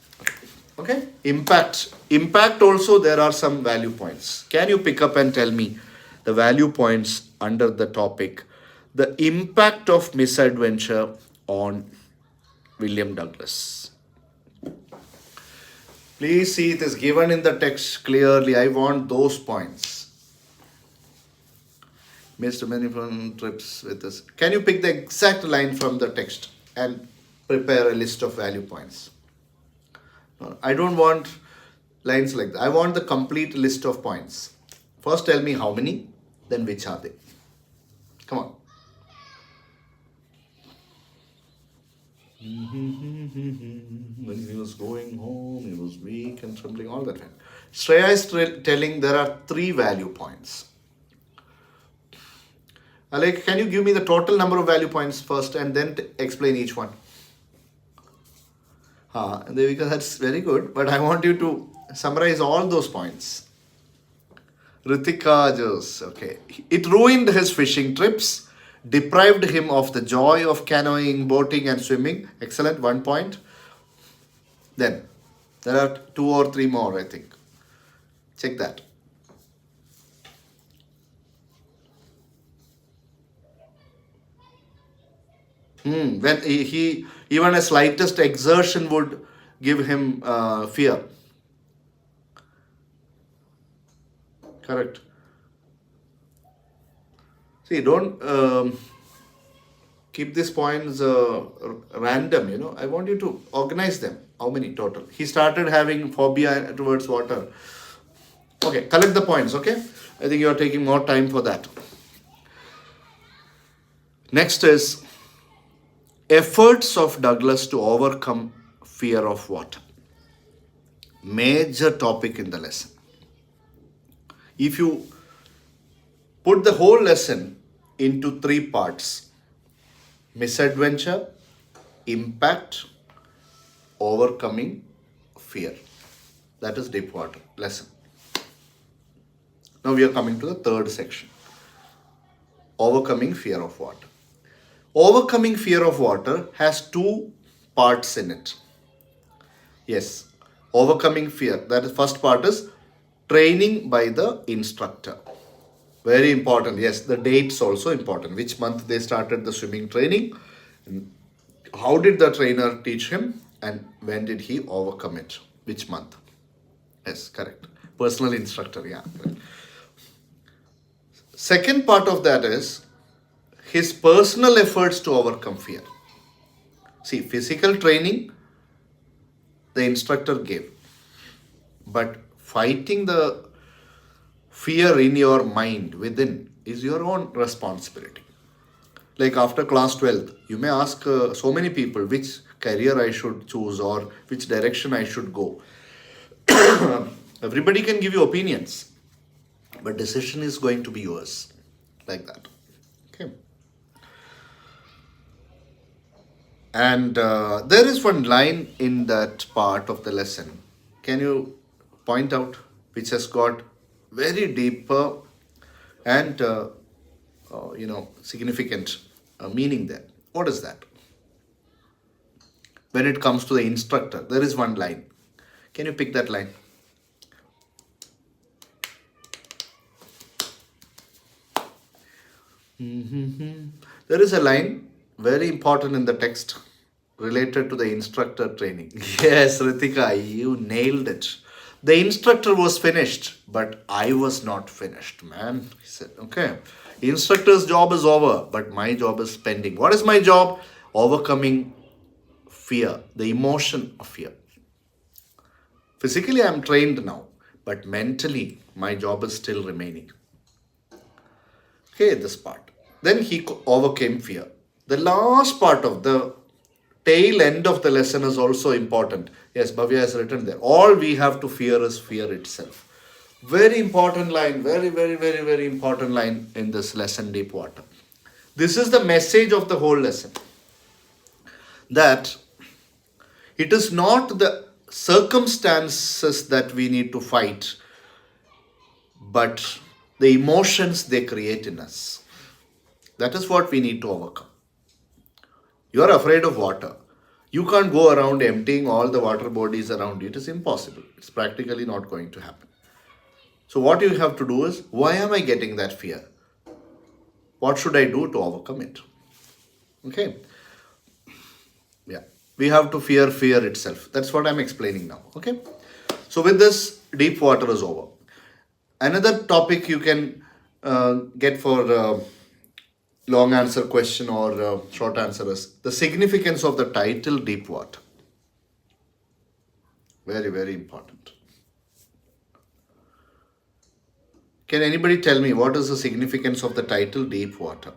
Okay. Impact also, there are some value points. Can you pick up and tell me the value points under the topic? The impact of misadventure on William Douglas. Please see, it is given in the text clearly. I want those points. Missed many fun trips with us. Can you pick the exact line from the text and prepare a list of value points? No, I don't want lines like that. I want the complete list of points. First tell me how many, then which are they. Come on. When he was going home, he was weak and trembling, all that. Shreya is telling there are 3 value points. Alec, can you give me the total number of value points first and then explain each one? Because that's very good, but I want you to summarize all those points. Ritika Jos, okay. It ruined his fishing trips, deprived him of the joy of canoeing, boating, and swimming. Excellent, 1 point. Then there are 2 or 3 more, I think. Check that. When he even a slightest exertion would give him fear. Correct. See, don't keep these points random, I want you to organize them. How many total? He started having phobia towards water. Okay, collect the points, okay? I think you are taking more time for that. Next is efforts of Douglas to overcome fear of water. Major topic in the lesson. If you put the whole lesson into 3 parts: misadventure, impact, overcoming fear. That is Deepwater lesson. Now we are coming to the 3rd section: overcoming fear of water. Overcoming fear of water has 2 parts in it. Yes, overcoming fear. That is, first part is training by the instructor. Very important. Yes, the dates also important. Which month they started the swimming training? How did the trainer teach him? And when did he overcome it? Which month? Yes, correct. Personal instructor, yeah. Correct. Second part of that is his personal efforts to overcome fear. See, physical training the instructor gave, but fighting the fear in your mind within is your own responsibility. Like after class 12th, you may ask so many people which career I should choose or which direction I should go. Everybody can give you opinions, but decision is going to be yours. Like that. Okay. And there is one line in that part of the lesson. Can you point out which has got very deeper and significant meaning there? What is that? When it comes to the instructor, there is one line. Can you pick that line? There is a line very important in the text related to the instructor training. Yes, Ritika, you nailed it. The instructor was finished, but I was not finished, man. He said, okay, instructor's job is over, but my job is pending. What is my job? Overcoming fear, the emotion of fear. Physically, I'm trained now, but mentally, my job is still remaining. Okay, this part. Then he overcame fear. The last part of the tail end of the lesson is also important. Yes, Bhavya has written there. All we have to fear is fear itself. Very important line, very, very, very, very important line in this lesson, Deep Water. This is the message of the whole lesson. That it is not the circumstances that we need to fight, but the emotions they create in us. That is what we need to overcome. You are afraid of water. You can't go around emptying all the water bodies around you. It is impossible. It's practically not going to happen. So what you have to do is, why am I getting that fear? What should I do to overcome it? Okay. Yeah. We have to fear fear itself. That's what I'm explaining now. Okay. So with this, deep water is over. Another topic you can get for long answer question or short answer is the significance of the title Deep Water. Very, very important. Can anybody tell me what is the significance of the title Deep Water?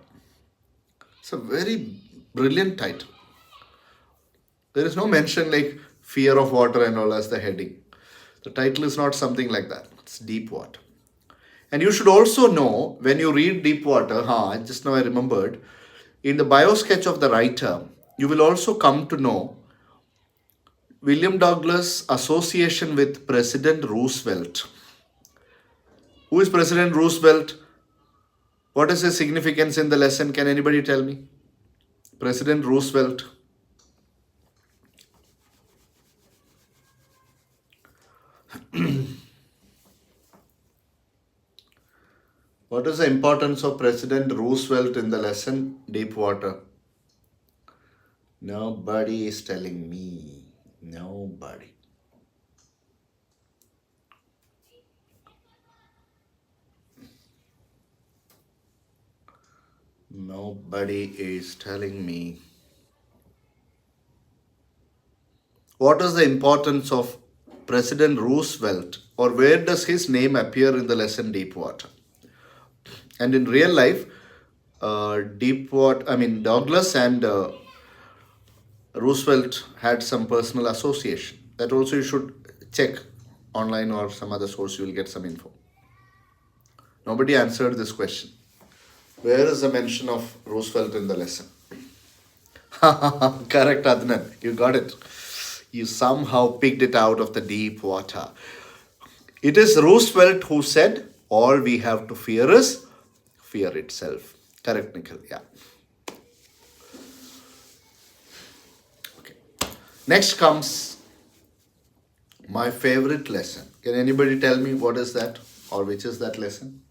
It's a very brilliant title. There is no mention like fear of water and all as the heading. The title is not something like that. It's Deep Water. And you should also know when you read Deep Water, just now I remembered, in the bio sketch of the writer, you will also come to know William Douglas' association with President Roosevelt. Who is President Roosevelt? What is his significance in the lesson? Can anybody tell me? President Roosevelt. What is the importance of President Roosevelt in the lesson Deep Water? Nobody is telling me. Nobody. Nobody is telling me. What is the importance of President Roosevelt, or where does his name appear in the lesson Deep Water? And in real life, Douglas and Roosevelt had some personal association. That also you should check online or some other source, you will get some info. Nobody answered this question. Where is the mention of Roosevelt in the lesson? Correct, Adnan. You got it. You somehow picked it out of the deep water. It is Roosevelt who said, all we have to fear is fear itself. Correct, Nikhil. Yeah. Okay. Next comes my favorite lesson. Can anybody tell me what is that or which is that lesson?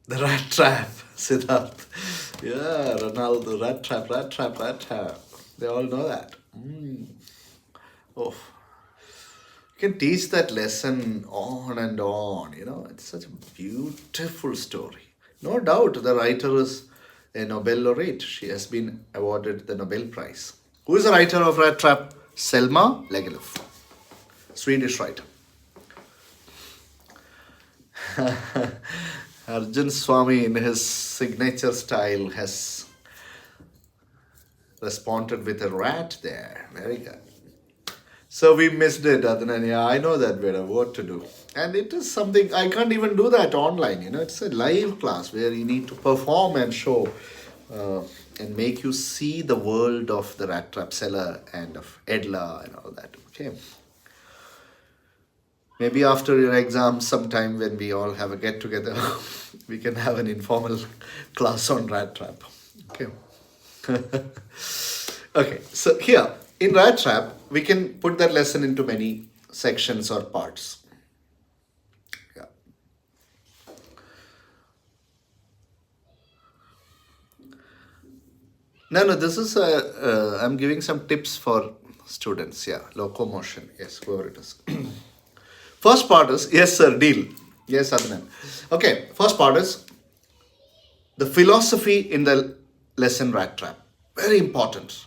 The Rattrap, Siddharth. Yeah, Ronaldo, Rattrap. They all know that. Oh, you can teach that lesson on and on. It's such a beautiful story. No doubt the writer is a Nobel laureate. She has been awarded the Nobel Prize. Who is the writer of Rattrap? Selma Lagerlöf, Swedish writer. Arjun Swami, in his signature style, has responded with a rat there. Very good. So we missed it, Adnan. Yeah, I know that better, what to do. And it is something, I can't even do that online. It's a live class where you need to perform and show uh, and make you see the world of the Rattrap seller and of Edla and all that. Okay. Maybe after your exam, sometime when we all have a get together, we can have an informal class on Rattrap. Okay. Okay, so here in Rattrap, we can put that lesson into many sections or parts. Yeah. No, this is I'm giving some tips for students. Yeah, locomotion. Yes, whoever it is. First part is, yes, sir, deal. Yes, Adnan. Okay, first part is the philosophy in the lesson Rattrap. Very important.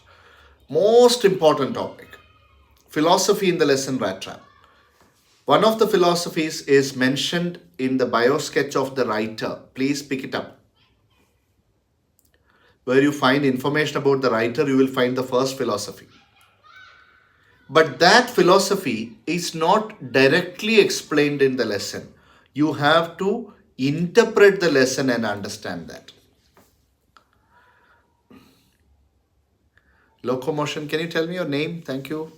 Most important topic. Philosophy in the lesson Rattrap. One of the philosophies is mentioned in the bio sketch of the writer. Please pick it up. Where you find information about the writer, you will find the first philosophy. But that philosophy is not directly explained in the lesson. You have to interpret the lesson and understand that. Locomotion, can you tell me your name? Thank you.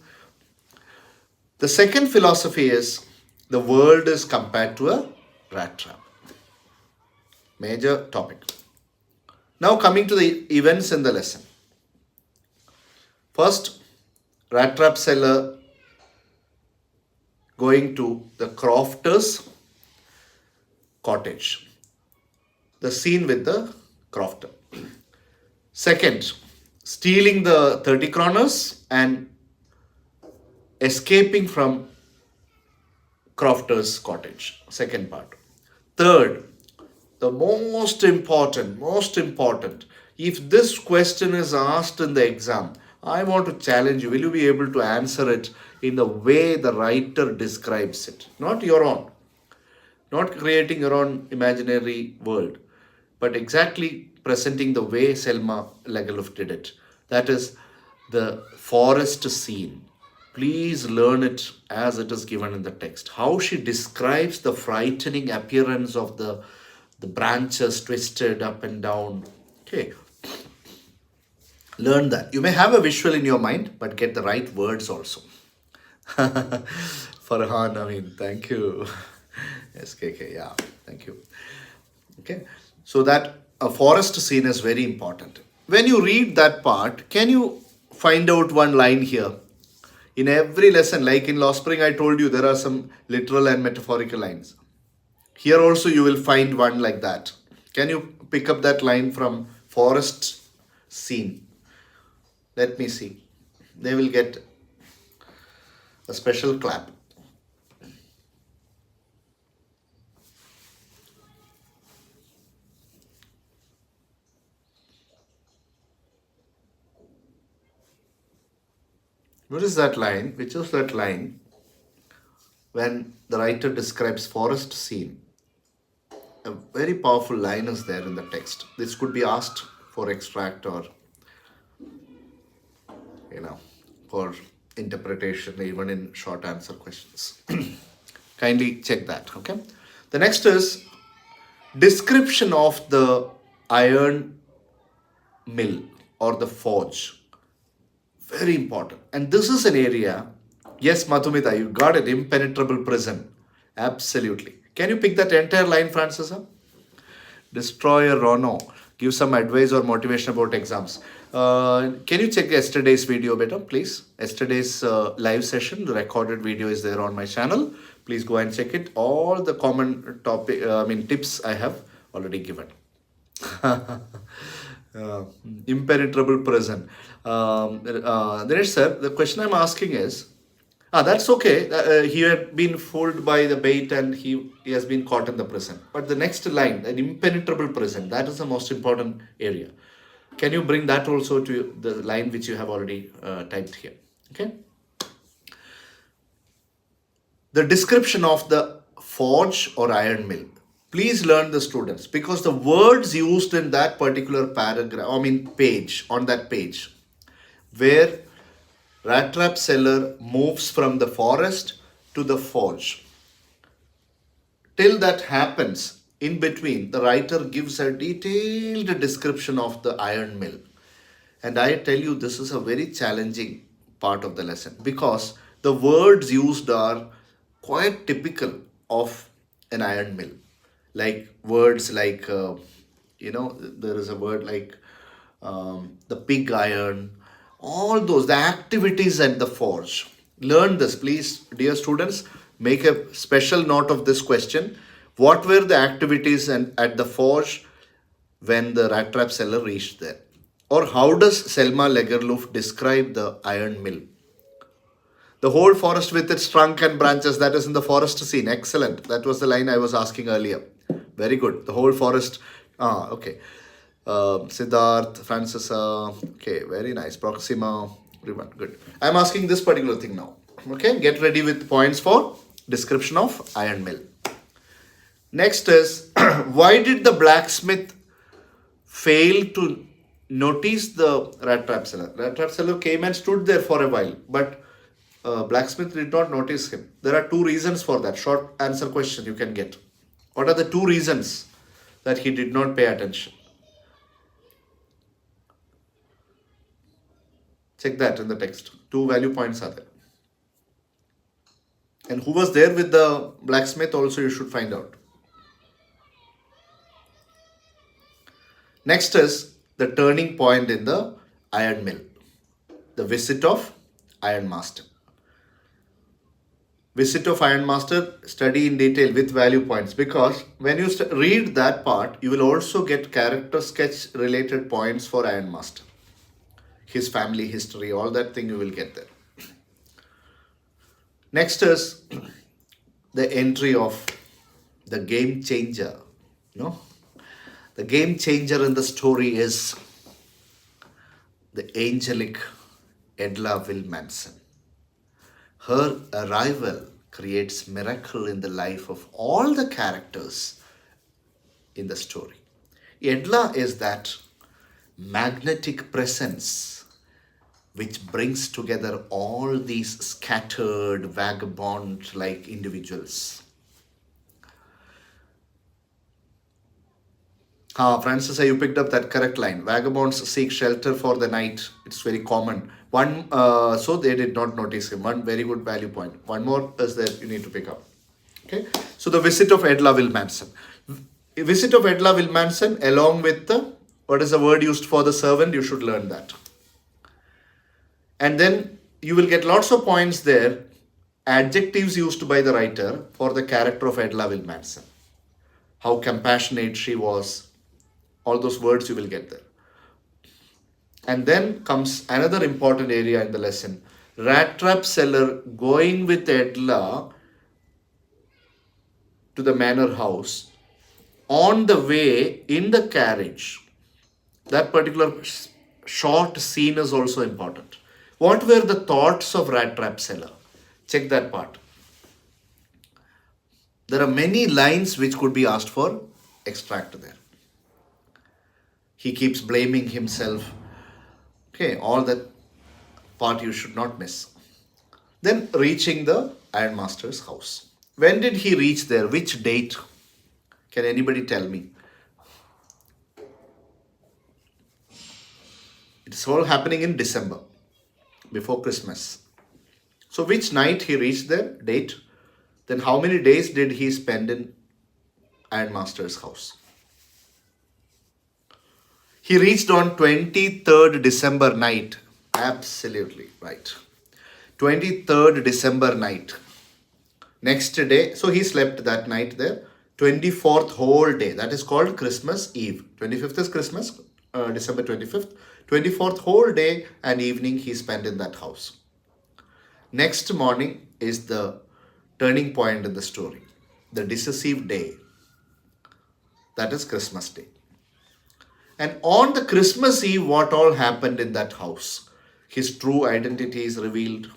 The second philosophy is the world is compared to a rat trap. Major topic. Now coming to the events in the lesson. First, rat trap seller going to the crofter's cottage. The scene with the crofter. Second, stealing the 30 kroners and escaping from crofter's cottage. Second part. Third, the most important, if this question is asked in the exam, I want to challenge you. Will you be able to answer it in the way the writer describes it? Not your own. Not creating your own imaginary world, but exactly presenting the way Selma Lagerlöf did it. That is the forest scene. Please learn it as it is given in the text. How she describes the frightening appearance of the branches twisted up and down. Okay. Learn that. You may have a visual in your mind, but get the right words also. Farhan, thank you. SKK, yeah, thank you. Okay, so that a forest scene is very important. When you read that part, can you find out one line here? In every lesson, like in Law Spring, I told you there are some literal and metaphorical lines. Here also you will find one like that. Can you pick up that line from forest scene? Let me see. They will get a special clap. What is that line? Which is that line when the writer describes forest scene? A very powerful line is there in the text. This could be asked for extract or, for interpretation, even in short answer questions. Kindly check that, okay? The next is description of the iron mill or the forge. Very important. And this is an area, yes, Madhumita, you got it, impenetrable prison. Absolutely. Can you pick that entire line, Francesa? Destroyer Rono. Give some advice or motivation about exams. Can you check yesterday's video better, please? Yesterday's live session, the recorded video is there on my channel. Please go and check it. All the common tips I have already given. Impenetrable prison. Dinesh sir, the question I'm asking is, That's okay. He had been fooled by the bait and he has been caught in the prison. But the next line, an impenetrable prison, that is the most important area. Can you bring that also to the line which you have already typed here? Okay. The description of the forge or iron mill. Please learn the students because the words used in that particular paragraph, I mean page, on that page, where Rattrap seller moves from the forest to the forge. Till that happens, in between, the writer gives a detailed description of the iron mill. And I tell you, this is a very challenging part of the lesson because the words used are quite typical of an iron mill. Like words like, there is a word like the pig iron, all those, the activities at the forge. Learn this, please, dear students. Make a special note of this question. What were the activities at the forge when the rat trap seller reached there? Or how does Selma Lagerlöf describe the iron mill? The whole forest with its trunk and branches, that is in the forest scene. Excellent. That was the line I was asking earlier. Very good. The whole forest. Okay. Siddharth, Francis. Okay, very nice. Proxima. Everyone. Good. I'm asking this particular thing now. Okay. Get ready with points for description of iron mill. Next is why did the blacksmith fail to notice the rat trap seller? Rat trap seller came and stood there for a while, but blacksmith did not notice him. There are two reasons for that. Short answer question you can get. What are the two reasons that he did not pay attention? Check that in the text. Two value points are there. And who was there with the blacksmith also you should find out. Next is the turning point in the iron mill. The visit of Iron Master. Visit of Iron Master, study in detail with value points because when you read that part, you will also get character sketch related points for Iron Master. His family history, all that thing you will get there. Next is the entry of the game changer. No? The game changer in the story is the angelic Edla Wilmanson. Her arrival creates miracle in the life of all the characters in the story. Edla is that magnetic presence which brings together all these scattered vagabond like individuals. Francis, you picked up that correct line. Vagabonds seek shelter for the night. It's very common. One, so they did not notice him. One very good value point. One more is that you need to pick up. Okay. So the visit of Edla Wilmanson. Visit of Edla Wilmanson along with the, what is the word used for the servant? You should learn that. And then you will get lots of points there. Adjectives used by the writer for the character of Edla Wilmanson. How compassionate she was. All those words you will get there. And then comes another important area in the lesson. Rat trap seller going with Edla to the manor house. On the way in the carriage, that particular short scene is also important. What were the thoughts of rat trap seller? Check that part. There are many lines which could be asked for extract there. He keeps blaming himself. Okay, all that part you should not miss. Then reaching the Iron Master's house. When did he reach there? Which date? Can anybody tell me? It's all happening in December, before Christmas. So which night he reached there? Date. Then how many days did he spend in Iron Master's house? He reached on 23rd December night. Absolutely right. 23rd December night. Next day, so he slept that night there. 24th whole day. That is called Christmas Eve. 25th is Christmas, December 25th. 24th whole day and evening he spent in that house. Next morning is the turning point in the story, the decisive day, that is Christmas Day. And on the Christmas Eve, what all happened in that house? His true identity is revealed.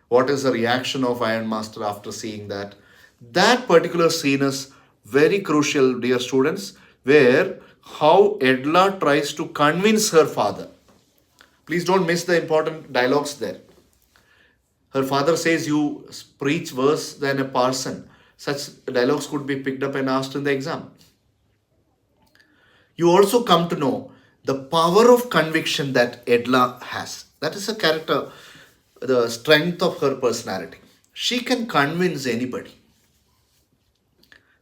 What is the reaction of Iron Master after seeing that? That particular scene is very crucial, dear students, where how Edla tries to convince her father. Please don't miss the important dialogues there. Her father says, "You preach worse than a parson." Such dialogues could be picked up and asked in the exam. You also come to know the power of conviction that Edla has. That is a character, the strength of her personality. She can convince anybody.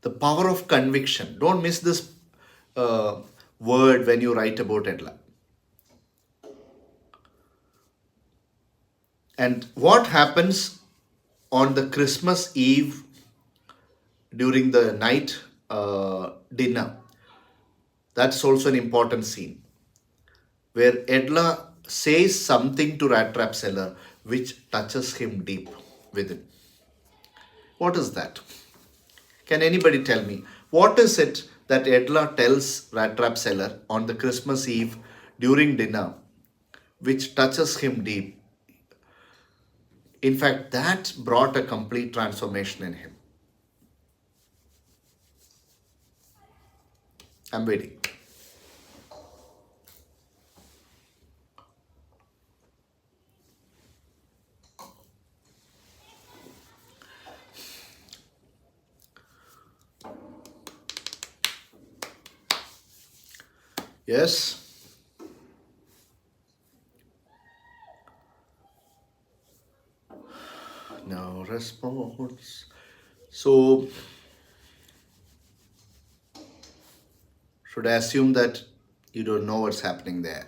The power of conviction. Don't miss this uh, word when you write about Edla. And what happens on the Christmas Eve during the night dinner? That's also an important scene where Edla says something to Rattrap Seller which touches him deep within. What is that? Can anybody tell me? What is it that Edla tells Rattrap Seller on the Christmas Eve during dinner which touches him deep? In fact, that brought a complete transformation in him. I'm waiting. Yes? No response. So, should I assume that you don't know what's happening there?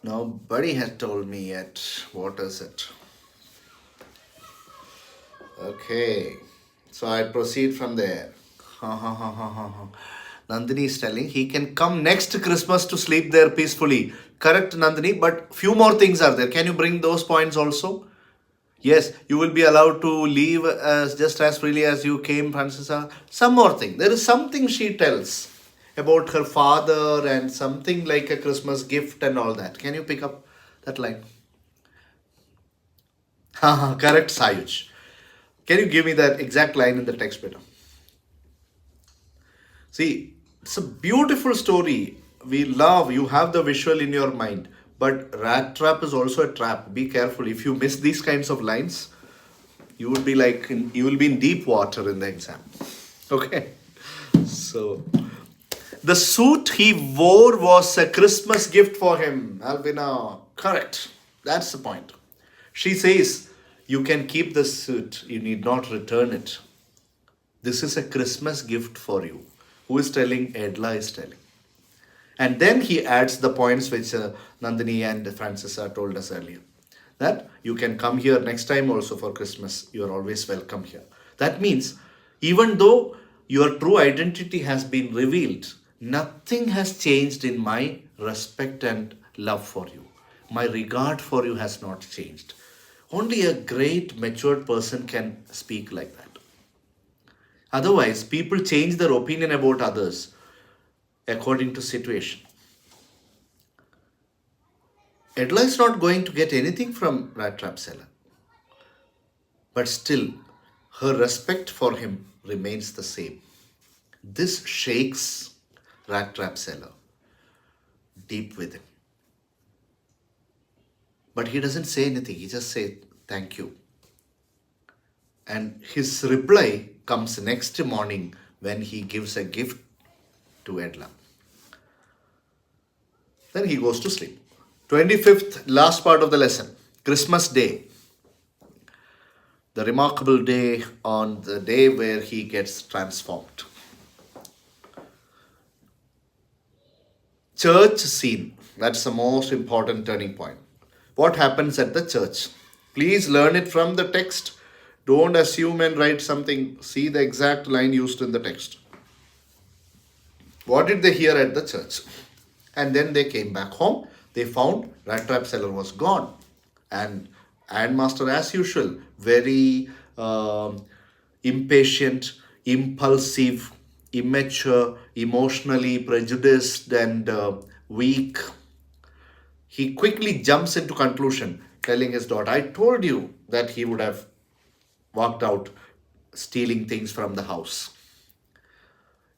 Nobody has told me yet. What is it? Okay. So I proceed from there. Ha ha ha ha ha ha. Nandini is telling he can come next Christmas to sleep there peacefully. Correct, Nandini, but few more things are there. Can you bring those points also? Yes, you will be allowed to leave as just as freely as you came, Francesa. Some more thing. There is something she tells about her father and something like a Christmas gift and all that. Can you pick up that line? Haha, correct, Sayuj. Can you give me that exact line in the text, better? See, it's a beautiful story. We love, you have the visual in your mind. But rat trap is also a trap. Be careful. If you miss these kinds of lines, you would be like, you will be in deep water in the exam. Okay. So, the suit he wore was a Christmas gift for him. Albina, correct. That's the point. She says, you can keep the suit. You need not return it. This is a Christmas gift for you. Who is telling? Edla is telling. And then he adds the points which Nandini and Francesa told us earlier. That you can come here next time also for Christmas. You are always welcome here. That means even though your true identity has been revealed, nothing has changed in my respect and love for you. My regard for you has not changed. Only a great matured person can speak like that. Otherwise, people change their opinion about others according to situation. Edla is not going to get anything from Rattrap Seller, but still, her respect for him remains the same. This shakes Rattrap Seller deep within. But he doesn't say anything, he just says, "Thank you." And his reply comes next morning when he gives a gift to Edla. Then he goes to sleep. 25th, last part of the lesson, Christmas Day. The remarkable day on the day where he gets transformed. Church scene. That's the most important turning point. What happens at the church? Please learn it from the text. Don't assume and write something. See the exact line used in the text. What did they hear at the church? And then they came back home. They found Rattrap seller was gone. And master, as usual, very impatient, impulsive, immature, emotionally prejudiced, and weak. He quickly jumps into conclusion, telling his daughter, I told you that he would have walked out stealing things from the house.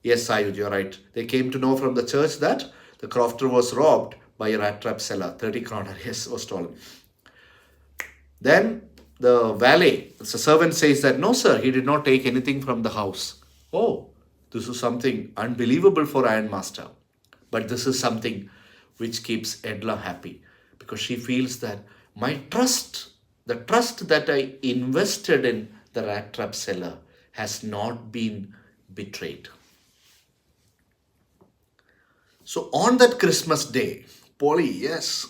Yes, Sayud, you're right. They came to know from the church that the crofter was robbed by a rat trap seller. 30 kroner, yes, was stolen. Then the valet, the servant says that, no, sir, he did not take anything from the house. Oh, this is something unbelievable for Ironmaster. But this is something which keeps Edla happy because she feels that my trust, the trust that I invested in the rat trap seller, has not been betrayed. So on that Christmas day, Polly, yes,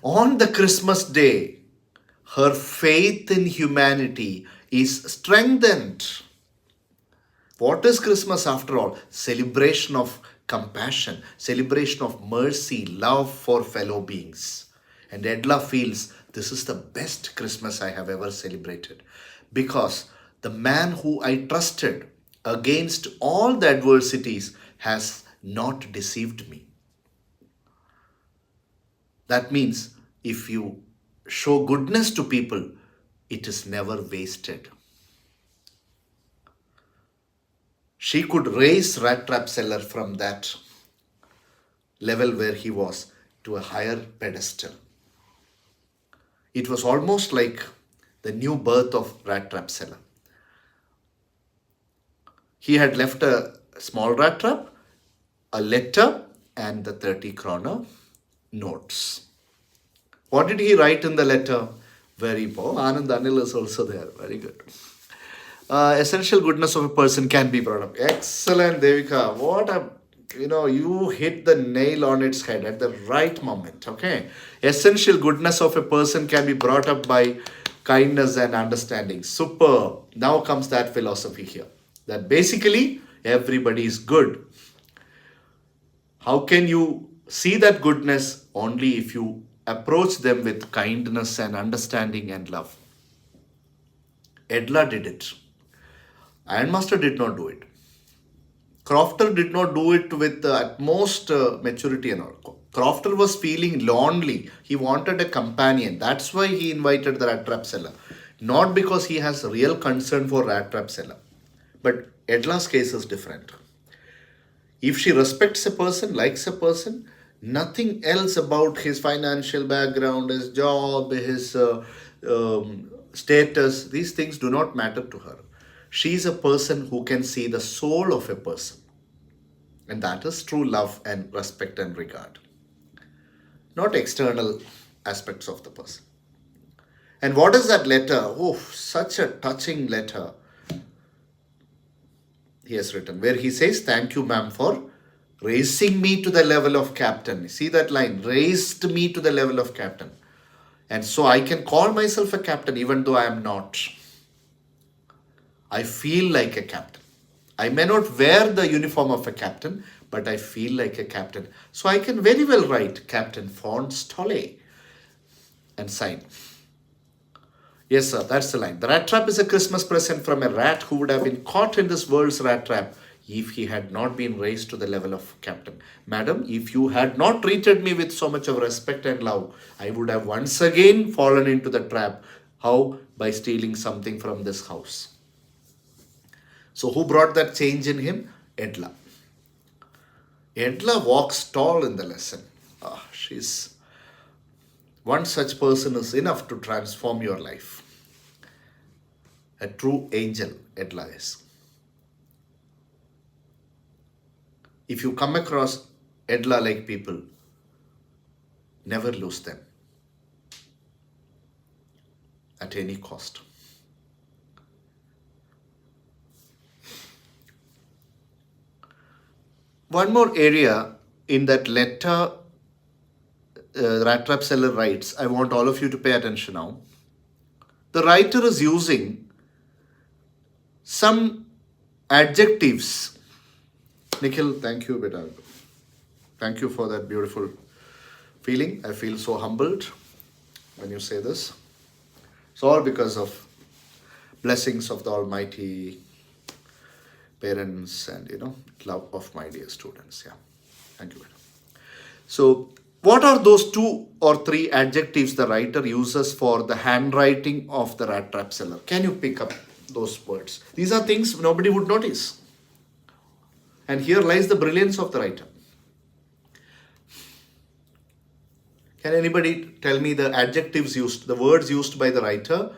on the Christmas day, her faith in humanity is strengthened. What is Christmas after all? Celebration of compassion, celebration of mercy, love for fellow beings. And Edla feels this is the best Christmas I have ever celebrated because the man who I trusted against all the adversities has not deceived me. That means if you show goodness to people, it is never wasted. She could raise Rat Trap Seller from that level where he was to a higher pedestal. It was almost like the new birth of Rat Trap Seller. He had left a small rat trap, a letter, and the 30 kroner notes. What did he write in the letter? Very poor. Anand Anil is also there. Very good. Essential goodness of a person can be brought up. Excellent, Devika. What a, you hit the nail on its head at the right moment. Okay. Essential goodness of a person can be brought up by kindness and understanding. Super. Now comes that philosophy here. That basically everybody is good. How can you see that goodness? Only if you approach them with kindness and understanding and love. Edla did it. Ironmaster did not do it. Crofter did not do it with the utmost maturity and all. Crofter was feeling lonely. He wanted a companion. That's why he invited the rat trap seller. Not because he has real concern for rat trap seller. But Edla's case is different. If she respects a person, likes a person, nothing else about his financial background, his job, his status, these things do not matter to her. She is a person who can see the soul of a person. And that is true love and respect and regard. Not external aspects of the person. And what is that letter? Oh, such a touching letter he has written, where he says, thank you, ma'am, for raising me to the level of captain. See that line? Raised me to the level of captain. And so I can call myself a captain even though I am not. I feel like a captain. I may not wear the uniform of a captain, but I feel like a captain. So I can very well write Captain von Stolle and sign. Yes, sir, that's the line. The rat trap is a Christmas present from a rat who would have been caught in this world's rat trap if he had not been raised to the level of captain. Madam, if you had not treated me with so much of respect and love, I would have once again fallen into the trap. How? By stealing something from this house. So who brought that change in him? Edla. Edla walks tall in the lesson. She's one such person is enough to transform your life. A true angel, Edla is. If you come across Edla-like people, never lose them at any cost. One more area in that letter Rat Trap Seller writes, I want all of you to pay attention now. The writer is using some adjectives. Nikhil, thank you, beta. Thank you for that beautiful feeling. I feel so humbled when you say this. It's all because of blessings of the Almighty, parents, and love of my dear students. Yeah. Thank you. So, what are those 2 or 3 adjectives the writer uses for the handwriting of the Rattrap seller? Can you pick up those words? These are things nobody would notice. And here lies the brilliance of the writer. Can anybody tell me the adjectives used, the words used by the writer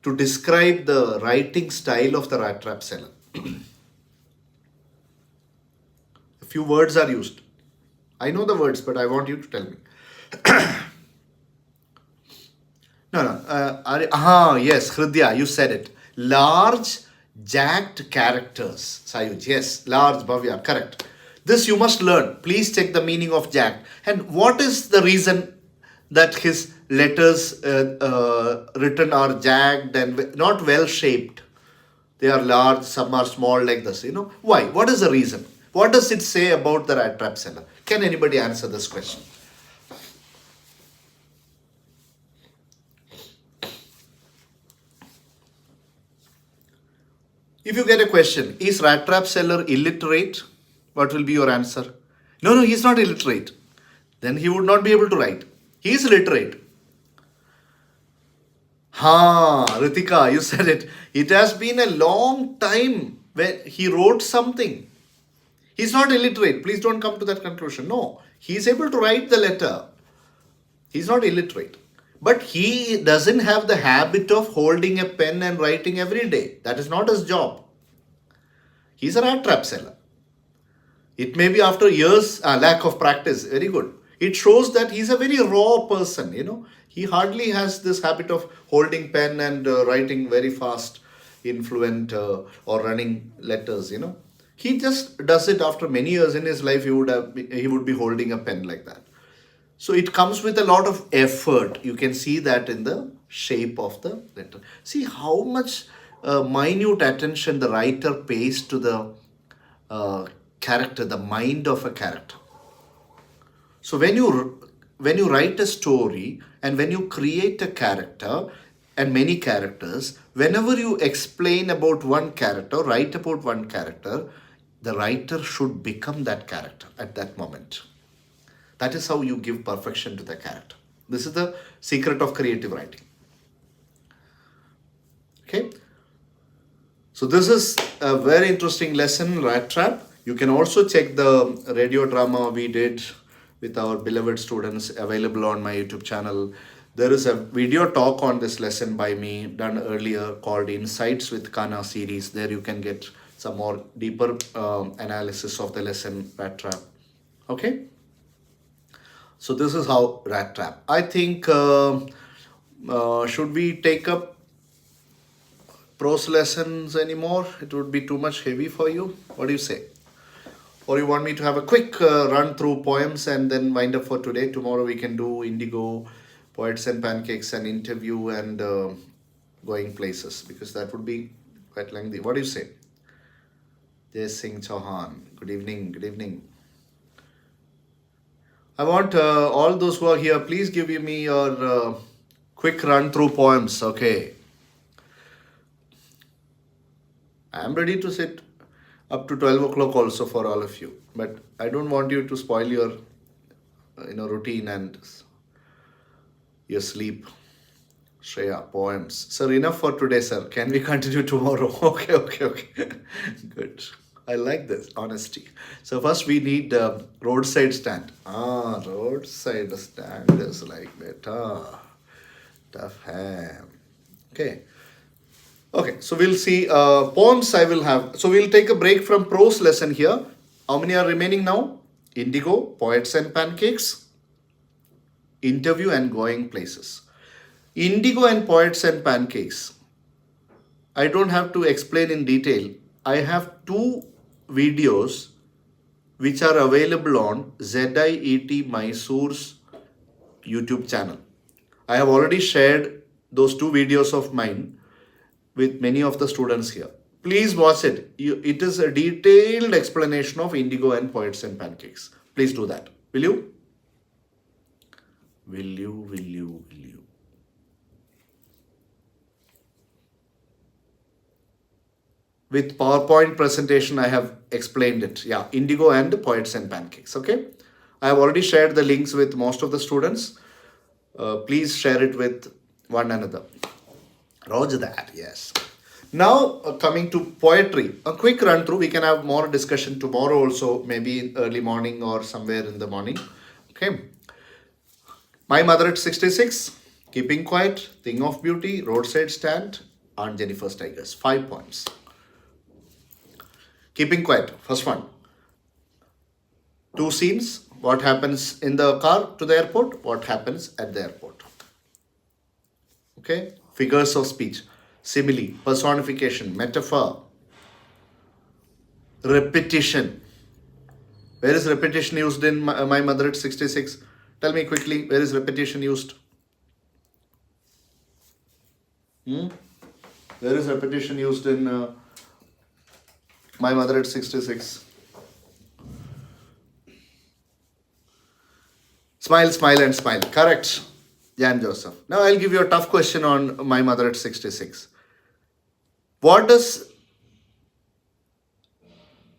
to describe the writing style of the Rattrap seller? A few words are used. I know the words, but I want you to tell me. No. Yes, Hridya, you said it. Large, jagged characters. Sayuj, yes, large, Bhavya, correct. This you must learn. Please check the meaning of jagged. And what is the reason that his letters written are jagged and not well shaped? They are large, some are small like this. Why? What is the reason? What does it say about the Rattrap seller? Can anybody answer this question? If you get a question, is Rattrap seller illiterate? What will be your answer? No, he's not illiterate. Then he would not be able to write. He is literate. Ritika, you said it. It has been a long time when he wrote something. He's not illiterate. Please don't come to that conclusion. No, he's able to write the letter. He's not illiterate. But he doesn't have the habit of holding a pen and writing every day. That is not his job. He's a Rattrap seller. It may be after years, lack of practice. Very good. It shows that he's a very raw person. He hardly has this habit of holding pen and writing very fast, influent, or running letters. He just does it after many years in his life. He would be holding a pen like that. So it comes with a lot of effort. You can see that in the shape of the letter. See how much minute attention the writer pays to the character, the mind of a character. So when you write a story and when you create a character and many characters, whenever you explain about one character, write about one character, the writer should become that character at that moment. That is how you give perfection to the character. This is the secret of creative writing. Okay. So this is a very interesting lesson, Rattrap. You can also check the radio drama we did with our beloved students available on my YouTube channel. There is a video talk on this lesson by me done earlier called Insights with Kana series. There you can get some more deeper analysis of the lesson Rattrap. Okay. So this is how Rattrap. I think should we take up prose lessons anymore? It would be too much heavy for you. What do you say? Or you want me to have a quick run through poems and then wind up for today? Tomorrow we can do Indigo, Poets and Pancakes, and interview and going places, because that would be quite lengthy. What do you say? Jai Singh Chauhan. Good evening. Good evening. I want all those who are here, please give me your quick run through poems. Okay. I am ready to sit up to 12 o'clock also for all of you. But I don't want you to spoil your routine and your sleep. Shreya, poems. Sir, enough for today, sir. Can we continue tomorrow? Okay. Good. I like this, honesty. So first we need roadside stand. Roadside stand is like that. Tough ham. Okay. So we'll see poems I will have. So we'll take a break from prose lesson here. How many are remaining now? Indigo, Poets and Pancakes, interview and going places. Indigo and Poets and Pancakes. I don't have to explain in detail. I have 2 videos which are available on ZIET Mysore's YouTube channel. I have already shared those 2 videos of mine with many of the students here. Please watch it. It is a detailed explanation of Indigo and Poets and Pancakes. Please do that. Will you? Will you? Will you? Will you? With PowerPoint presentation, I have explained it. Yeah, Indigo and Poets and Pancakes. Okay. I have already shared the links with most of the students. Please share it with one another. Roger that. Yes. Now, coming to poetry, a quick run through. We can have more discussion tomorrow also, maybe early morning or somewhere in the morning. Okay. My Mother at 66, Keeping Quiet, Thing of Beauty, Roadside Stand, Aunt Jennifer's Tigers. 5 points. Keeping Quiet, first one. Two scenes. What happens in the car to the airport? What happens at the airport? Okay. Figures of speech. Simile, personification, metaphor, repetition. Where is repetition used in my Mother at 66? Tell me quickly, where is repetition used? Where is repetition used in My Mother at 66? Smile, smile, and smile. Correct. Jan Joseph. Now I'll give you a tough question on My Mother at 66. What does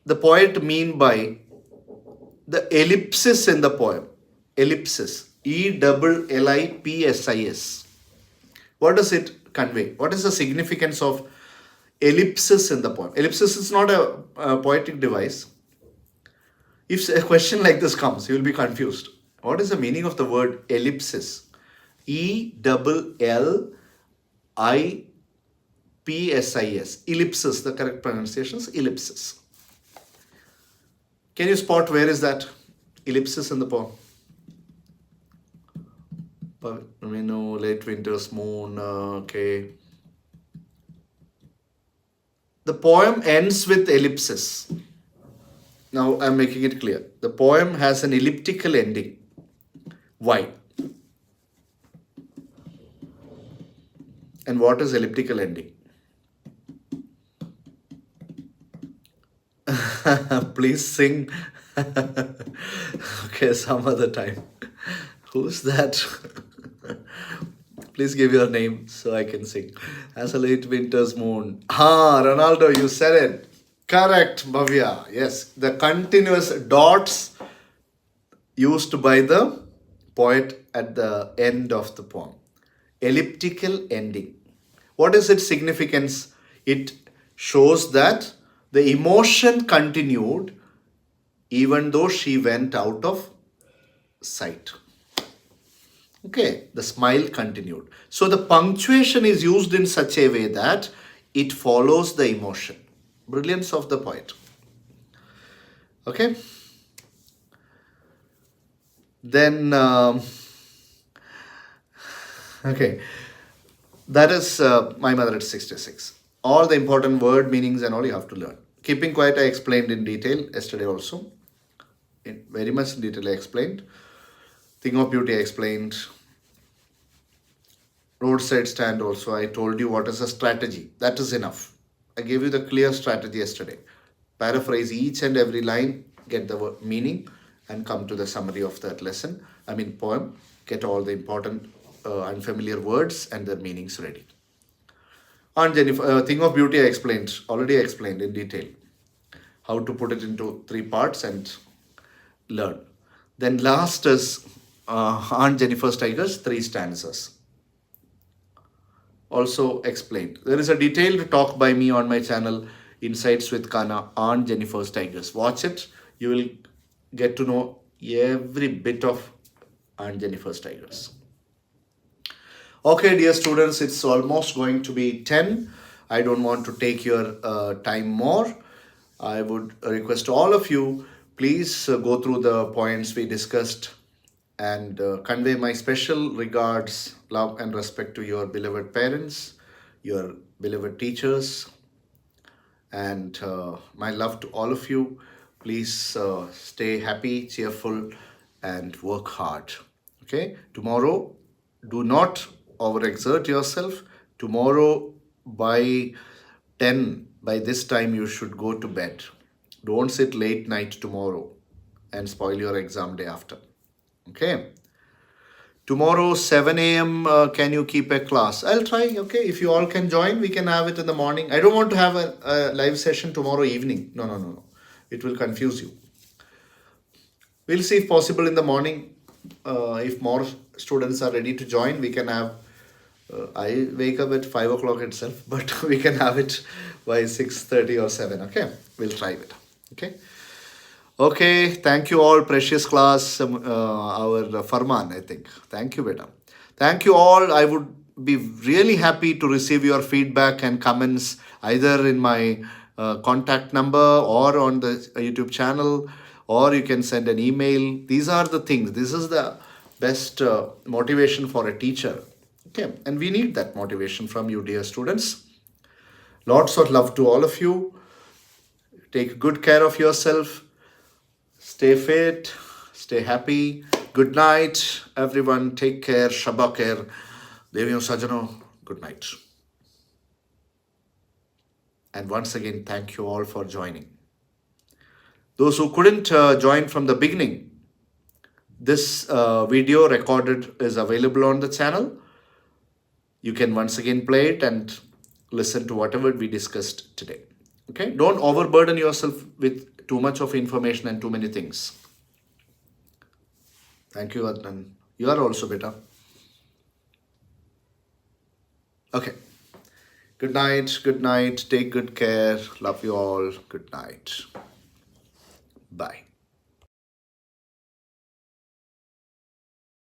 the poet mean by the ellipsis in the poem? Ellipsis. Ellipsis. What does it convey? What is the significance of ellipsis in the poem? Ellipsis is not a poetic device. If a question like this comes, you will be confused. What is the meaning of the word ellipsis? Ellipsis. Ellipsis. The correct pronunciation is ellipsis. Can you spot where is that ellipsis in the poem? Late winter's moon. Okay. The poem ends with ellipsis. Now I'm making it clear. The poem has an elliptical ending. Why? And what is elliptical ending? Please sing. Okay, some other time. Who's that? Please give your name so I can sing. As a late winter's moon. Ronaldo, you said it. Correct, Bhavya. Yes, the continuous dots used by the poet at the end of the poem. Elliptical ending. What is its significance? It shows that the emotion continued even though she went out of sight. Okay, the smile continued. So the punctuation is used in such a way that it follows the emotion. Brilliance of the poet. Okay. Then, okay, that is My Mother at 66. All the important word meanings and all you have to learn. Keeping Quiet I explained in detail yesterday also. In very much detail I explained. Thing of Beauty I explained. Roadside Stand also I told you what is a strategy. That is enough. I gave you the clear strategy yesterday. Paraphrase each and every line, get the meaning and come to the summary of that lesson. Poem. Get all the important unfamiliar words and their meanings ready. Aunt Jennifer, Thing of Beauty I already explained in detail. How to put it into 3 parts and learn. Then last is Aunt Jennifer's Tigers, 3 stanzas. Also explained. There is a detailed talk by me on my channel, Insights with Kana, Aunt Jennifer's Tigers. Watch it. You will get to know every bit of Aunt Jennifer's Tigers. Okay, dear students, it's almost going to be 10. I don't want to take your time more. I would request all of you, please go through the points we discussed and convey my special regards, love and respect to your beloved parents, your beloved teachers, and my love to all of you. Please stay happy, cheerful, and work hard. Okay, tomorrow, do not overexert yourself. Tomorrow by 10, by this time you should go to bed. Don't sit late night tomorrow. and spoil your exam day after. Okay. Tomorrow, 7 a.m., can you keep a class? I'll try. Okay. If you all can join, we can have it in the morning. I don't want to have a live session tomorrow evening. No, no, no, no. It will confuse you. We'll see if possible in the morning. If more students are ready to join, we can have. I wake up at 5 o'clock itself, but we can have it by 6:30 or 7. Okay. We'll try it. Okay. Okay, thank you all, precious class, our Farman, I think. Thank you, beta. Thank you all. I would be really happy to receive your feedback and comments either in my contact number or on the YouTube channel, or you can send an email. These are the things. This is the best motivation for a teacher. Okay, and we need that motivation from you, dear students. Lots of love to all of you. Take good care of yourself. Stay fit, stay happy. Good night, everyone. Take care. Shabba khair. Deviyon Sajano, good night. And once again, thank you all for joining. Those who couldn't join from the beginning, this video recorded is available on the channel. You can once again play it and listen to whatever we discussed today. Okay? Don't overburden yourself with too much of information and too many things. Thank you, Adnan. You are also better. Okay. Good night. Good night. Take good care. Love you all. Good night. Bye.